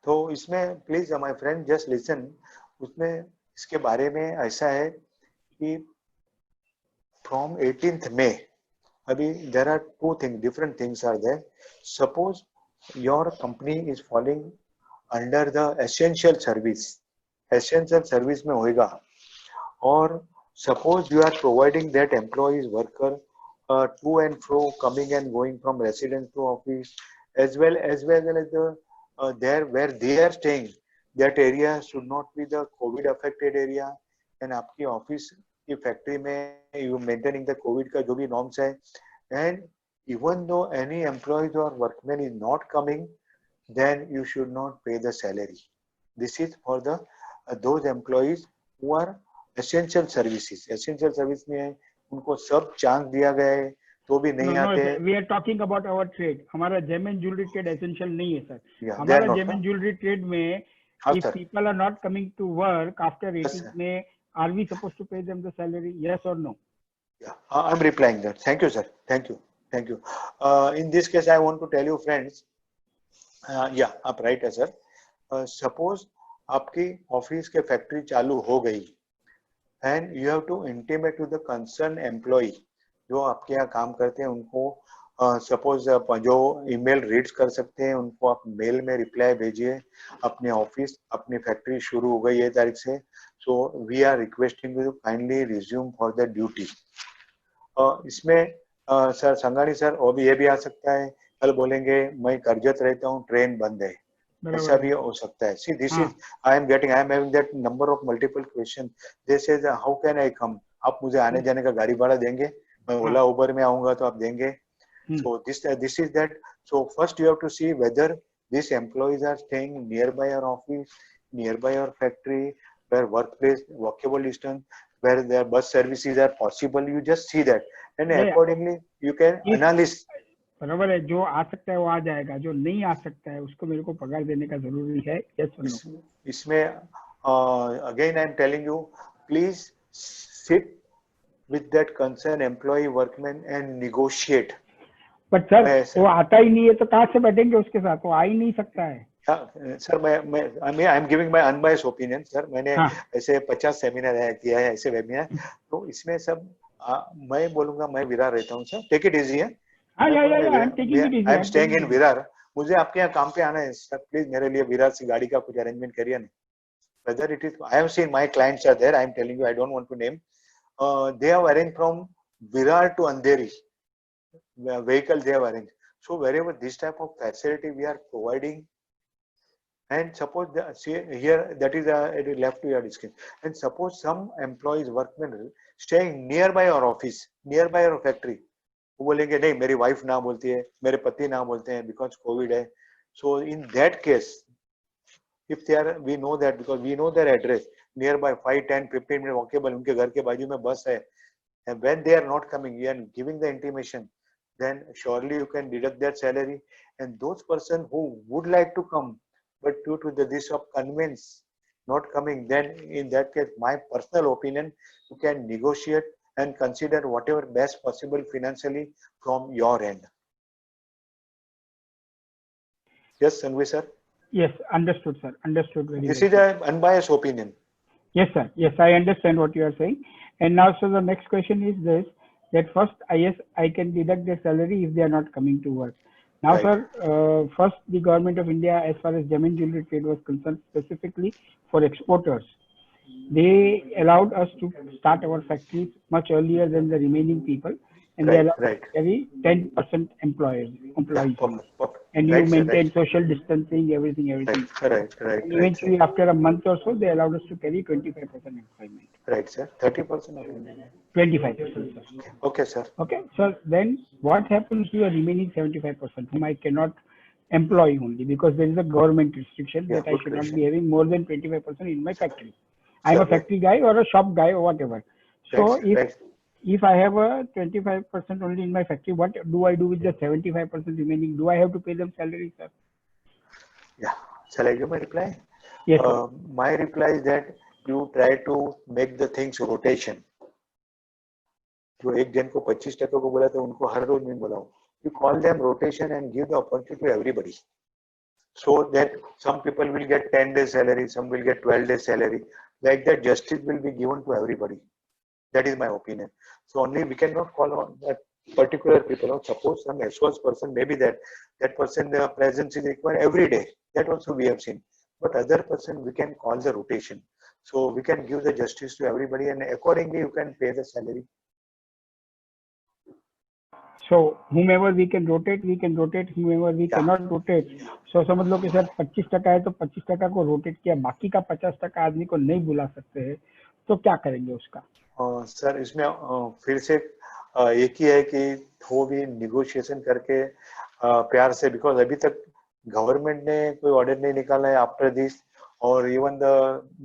तो इसमें please my friend just listen, उसमें इसके बारे में ऐसा है कि फ्रॉम 18th May, अभी there are different things are there. Suppose your company is falling under the essential service में होएगा, और suppose you are providing that employees worker to and fro, coming and going from residence to office, as well as the there where they are staying, that area should not be the COVID affected area, and आपकी ऑफिस की फैक्ट्री में you maintaining the COVID का जो भी norms है, and even though any employees or workman is not coming, then you should not pay the salary. This is for the those employees who are essential services. Essential service में उनको सब चांस दिया गया है तो भी नहीं आते। We are talking about our trade. हमारा gem and jewelry trade essential नहीं है सर। हमारा gem and jewelry trade में if people are not coming to work after 18th May, are we supposed to pay them the salary? Yes or no? Yeah, I'm replying that. Thank you, sir. Thank you. In this case, I want to tell you, friends. Yeah, आप right है sir. Suppose आपकी ऑफिस के फैक्ट्री चालू हो गई, and you have to intimate to the concerned employee जो आपके यहाँ काम करते हैं उनको, सपोज जो ईमेल रीड्स कर सकते हैं उनको आप मेल में रिप्लाई भेजिए, अपने ऑफिस अपनी फैक्ट्री शुरू हो गई है तारीख से, so we are requesting you kindly resume for the duty. इसमें सर संगानी सर और भी ये भी आ सकता है, कल बोलेंगे मैं करजत रहता हूँ, ट्रेन बंद है, ऐसा भी हो सकता है। See this is I am having that number of multiple question, this is how can I come, आप मुझे आने जाने का गाड़ी भाड़ा देंगे? मैं ओला उबर में आऊंगा तो आप देंगे? So this is that. So first you have to see whether these employees are staying nearby your office, nearby your factory, where workplace walkable distance, where their bus services are possible. You just see that, and accordingly you can analyze. बराबर है, जो आ सकता है वो आ जाएगा, जो नहीं आ सकता है उसको मेरे को पगार देने का जरूरी है। इसमें again I am telling you, please sit with that concerned employee workman and negotiate. But sir वो आता ही नहीं है तो कहाँ से बैठेंगे उसके साथ, वो आ ही नहीं सकता है। सर मैं I am giving my unbiased opinion sir, मैंने ऐसे 50 सेमिनार किया है, ऐसे वेबिनार, तो इसमें सब मैं बोलूंगा, मैं विरार रहता हूँ सर, टेक इट इजी है, I am staying in Virar, मुझे आपके यहाँ काम पे आना है सर, प्लीज मेरे लिए विरार से गाड़ी का कुछ अरेंजमेंट करिए ना। whether it is, I have seen my clients are there, I am telling you, I don't want to name, they have arranged from Virar to Andheri, vehicle they have arranged. So wherever this type of facility we are providing, and suppose see here, that is it is left to your discretion, and suppose some employees, workmen staying nearby our office, nearby our factory, वो बोलेंगे नहीं मेरी वाइफ ना बोलती है, मेरे पति ना बोलते हैं बिकॉज कोविड है. So in that case, if they are, we know that because we know their address nearby, 5 10 15 minute walkable, उनके घर के बाजू में बस है, and when they are not coming and giving the intimation, then surely you can deduct their salary. And those person who would like to come but due to this of convenience not coming, then in that case my personal opinion, you can negotiate and consider whatever best possible financially from your end. Yes, Sanvi sir. Yes, understood, sir. Understood very well. This is an unbiased opinion. Yes, sir. Yes, I understand what you are saying. And now, so the next question is this: that first, yes, I can deduct their salary if they are not coming to work. Now, Right. sir, first, the government of India, as far as gem and jewelry trade was concerned, specifically for exporters, they allowed us to start our factories much earlier than the remaining people, and they Right, allowed right. us to carry 10% employees. Perfect, perfect. And you Right, sir, maintain right. social distancing, everything. Right. And eventually, after a month or so, they allowed us to carry 25% employment. Right, sir. 30%. 25%, sir. Okay, sir. Okay, so then what happens to the remaining 75%, whom I cannot employ only because there is a government restriction Yeah, that I good should not question. be having more than 25% in my factory. I'm Sir, a factory guy or a shop guy or whatever. So right. if I have a 25% only in my factory, what do I do with the 75% remaining? Do I have to pay them salary, sir? Yeah. Shall I give my reply? Yes, sir. My reply is that you try to make the things rotation. जो एक जन को 25% को बोला तो उनको हर रोज नहीं बुलाओ. You call them rotation and give the opportunity to everybody. So that some people will get 10 days salary, some will get 12 days salary. Like that, justice will be given to everybody. That is my opinion. So only we cannot call on that particular people. Suppose some SOS person, maybe that person presence is required every day. That also we have seen. But other person we can call the rotation. So we can give the justice to everybody, and accordingly you can pay the salary. So whomever we can rotate, whomever we cannot rotate. So समझ लो कि सर 25% है तो 25% को रोटेट किया, बाकी का 50% आदमी को नहीं बुला सकते हैं, तो क्या करेंगे उसका? सर इसमें फिर से एक ही है कि वो भी निगोशिएशन करके प्यार से, बिकॉज अभी तक गवर्नमेंट ने कोई ऑर्डर नहीं निकाला है आफ्टर दिस, और even the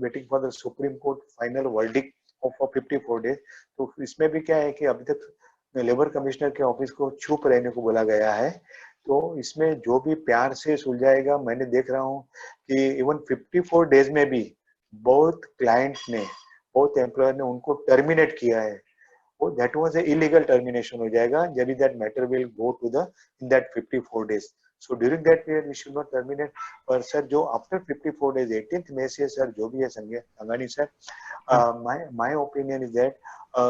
waiting for the supreme court final verdict for 54 days. तो इसमें भी क्या है कि अभी तक लेबर कमिश्नर के ऑफिस को चुप रहने को बोला गया है. तो इसमें जो भी प्यार से सुलझाएगा, मैंने देख रहा हूँ कि इवन 54 डेज में भी बहुत क्लाइंट्स ने, बहुत एम्प्लॉयर ने उनको टर्मिनेट किया है. वो that was a illegal termination हो जाएगा जब that matter will go to the in that 54 days. So during that period we should not terminate. पर सर जो आफ्टर 54 डेज 18th मई से सर जो भी है Sangani sir, my opinion is that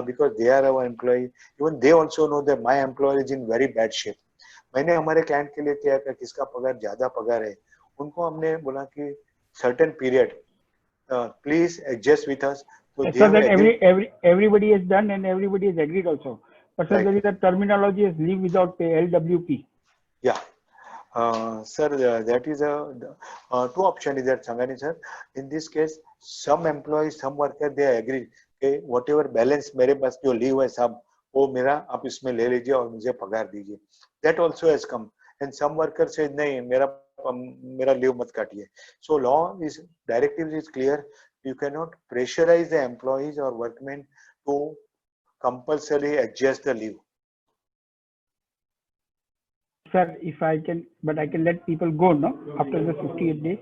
because they are our employee, even they also know that my employer is in very bad shape. मैंने हमारे क्लाइंट के लिए क्या किया, किसका पगार ज्यादा पगार है, उनको हमने बोला कि certain period please adjust with us. So that everybody is done and everybody is agreed also. But sir, right. There is a terminology is leave without pay, LWP. Yeah. Sir, that is two option is that Sangani sir. In this case, some employees, some worker, they agree कि whatever balance मेरे पास जो leave है सब वो मेरा आप इसमें ले लीजिए और मुझे पगार दीजिए. That also has come. And some worker says नहीं मेरा leave मत काटिए. So law is directive is clear. You cannot pressurize the employees or workmen to compulsorily adjust the leave. Sir, if I can, but I can let people go, no? After the 58 days.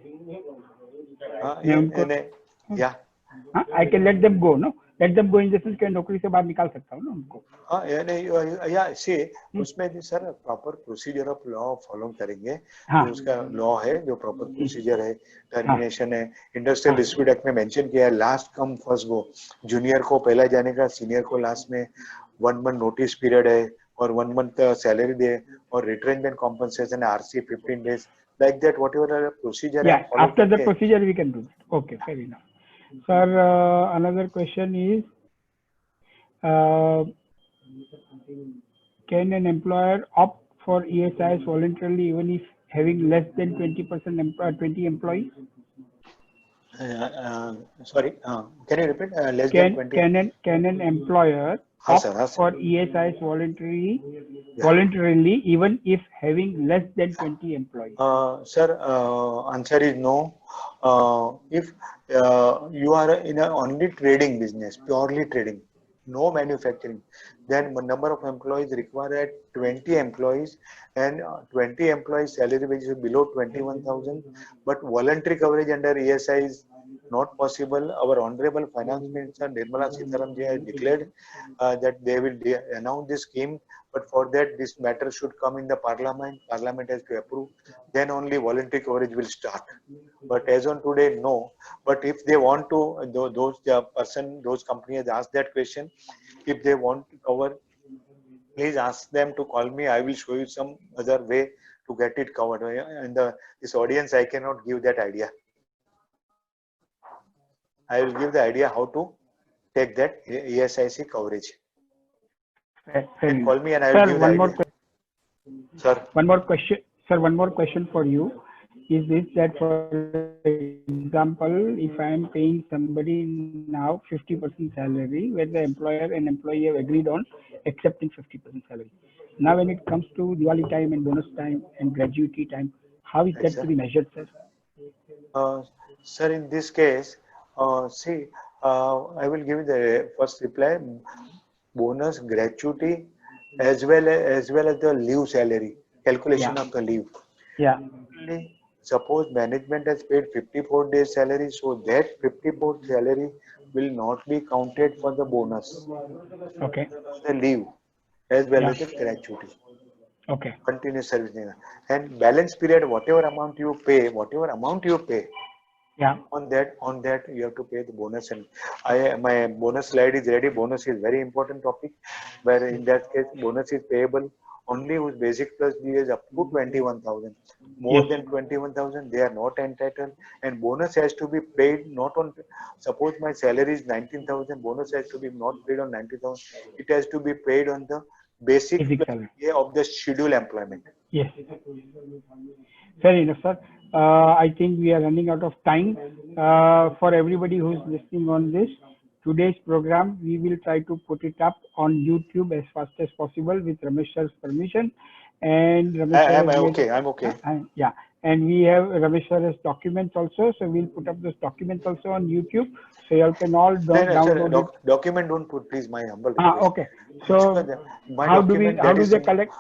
Yeah. I can let them go, no? Let them go in the sense कि नौकरी से बाहर निकाल सकता हूँ ना उनको. Yeah, see, उसमें भी sir proper procedure of law follow करेंगे. जो उसका लॉ है, जो प्रॉपर प्रोसीजर है, टर्मिनेशन है, इंडस्ट्रियल डिस्प्यूट एक्ट में मेंशन किया है, last come first go, junior को पहला जाने का, सीनियर को लास्ट में 1 month नोटिस पीरियड है, or 1 month salary day, or retrenchment compensation, RC 15 days, like that, whatever procedure I Yeah, am following. after the Okay. procedure we can do that. Okay, fair enough. Sir, another question is, can an employer opt for ESIS voluntarily even if having less than 20 employees? Sorry, can you repeat? Less than 20? Can an employer हाँ opt sir, हाँ sir. for ESIS voluntarily Yeah. even if having less than 20 employees? Sir, answer is no. If you are in a only trading business, purely trading, no manufacturing, then number of employees required at 20 employees, and 20 employees salary wage is below 21,000. But voluntary coverage under ESI is not possible. Our Honorable Finance Minister Nirmala Sitaraman ji has declared that they will announce this scheme, but for that this matter should come in the Parliament. Parliament has to approve. Then only voluntary coverage will start. But as on today, no. But if they want to, those companies ask that question, if they want to cover, please ask them to call me. I will show you some other way to get it covered. In this audience, I cannot give that idea. I will give the idea how to take that ESIC coverage. And call me and I will give the idea. Sir. One more question. Sir, one more question for you. Is this that, for example, if I am paying somebody now 50% salary, where the employer and employee have agreed on accepting 50% salary. Now, when it comes to Diwali time and bonus time and gratuity time, how is that to be measured, sir? Sir, in this case, see, I will give the first reply. Bonus, gratuity, as well as the leave salary, calculation of the leave. Yeah. Suppose management has paid 54 days salary, so that 54 salary will not be counted for the bonus. Okay. The leave, as well as the gratuity. Okay. Continuous service. And balance period, whatever amount you pay, yeah, on that you have to pay the bonus. And my bonus slide is ready. Bonus is very important topic, where in that case bonus is payable only whose basic plus due is up to 21,000. More than 21,000 they are not entitled, and bonus has to be paid not on, suppose my salary is 19,000, bonus has to be not paid on 90,000, it has to be paid on the basic salary of the scheduled employment. Yes. Fair enough, sir. I think we are running out of time. For everybody who's listening on this, today's program, we will try to put it up on YouTube as fast as possible with Ramesh sir's permission. And Ramesh I'm okay. Yeah. And we have Ramesh sir's documents also. So we'll put up those documents also on YouTube. So you all can all download it. Document don't put, please, my humble request. Okay. So how do they collect?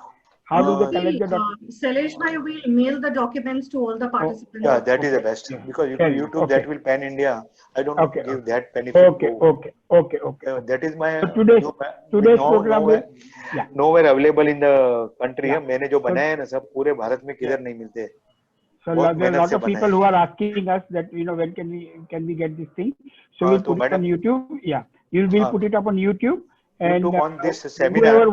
How do they collect the documents? Sailesh bhai will mail the documents to all the participants. Yeah, that is the best. Because YouTube, that will pan India. I don't give that benefit. Okay. That is my today's program. Nowhere available in the country. मैंने जो बनाया है ना सब पूरे भारत में किधर नहीं मिलते. So there are a lot of people who are asking us that, when can we get this thing? So we'll put it on YouTube. Yeah, we'll put it up on YouTube. And on this seminar,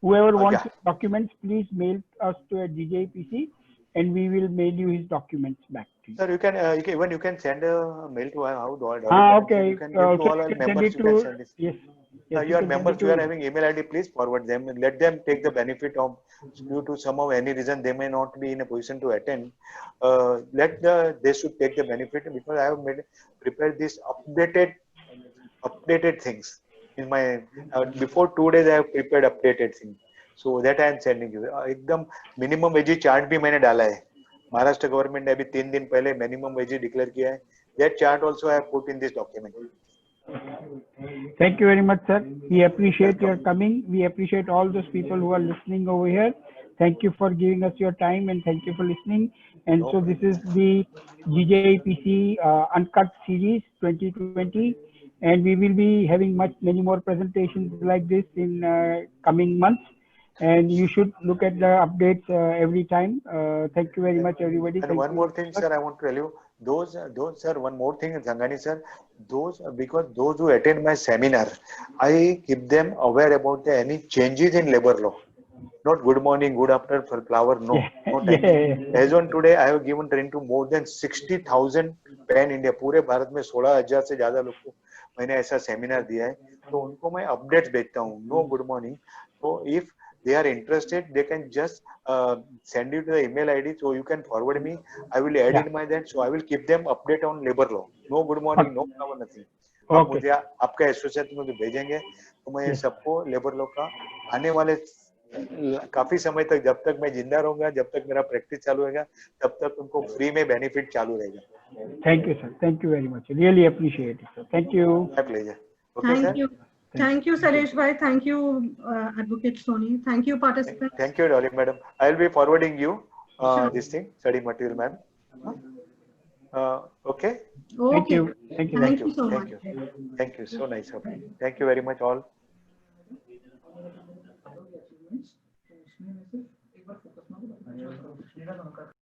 whoever wants documents, please mail us to a DJPC, and we will mail you his documents back to you. Sir, you can send a mail to how. Okay. You can give to all our members. You can send it. Yes. Your members who are having email ID, please forward them. Let them take the benefit of, due to somehow any reason they may not be in a position to attend. They should take the benefit, because I have prepared this updated things in my before 2 days. I have prepared updated things, so that I am sending you. एकदम minimum wage chart भी मैंने डाला है. महाराष्ट्र गवर्नमेंट ने अभी 3 दिन पहले minimum wage declare किया है. That chart also I have put in this document. Thank you very much, sir. We appreciate your coming. We appreciate all those people who are listening over here. Thank you for giving us your time, and thank you for listening. And so this is the GJPC Uncut Series 2020, and we will be having many more presentations like this in coming months. And you should look at the updates every time. Thank you very much, everybody. And one more thing, sir, I want to tell you. Those, sir, one more thing, Zangani sir, because those who attend my seminar, I keep them aware about any changes in labor law. not good morning, good afternoon for flower. No, no time. Yeah. As on today, I have given training to more than 60,000 pan India, पूरे भारत में 16,000 से ज्यादा लोग को मैंने ऐसा सेमिनार दिया है, तो उनको मैं अपडेट्स भेजता हूँ. No good morning. तो if they are interested, they can just send you to the email ID, so you can forward me. I will add Yeah. in my that, so I will keep them update on labor law. No good morning, no flower, nothing. आप Okay. मुझे आपका एसोसिएशन मुझे भेजेंगे, तो मैं Yes. सबको लेबर लॉ का आने वाले काफी समय तक, जब तक मैं जिंदा रहूंगा, जब तक मेरा प्रैक्टिस चालू रहेगा, तब तक उनको फ्री में बेनिफिट चालू रहेगा. Thank you, sir. Thank you very much. Really appreciate it, sir. Thank you. My pleasure. Okay, sir. Thank you. Thank you, Saresh bhai. Thank you, Advocate Soni. Thank you, participants. Thank you, Dolly madam. I will be forwarding you Sure. this thing, study material, ma'am. Okay. Thank Okay. you. Thank you. Thank you so Thank much. you. Thank you. So nice of you. Thank you very much, all.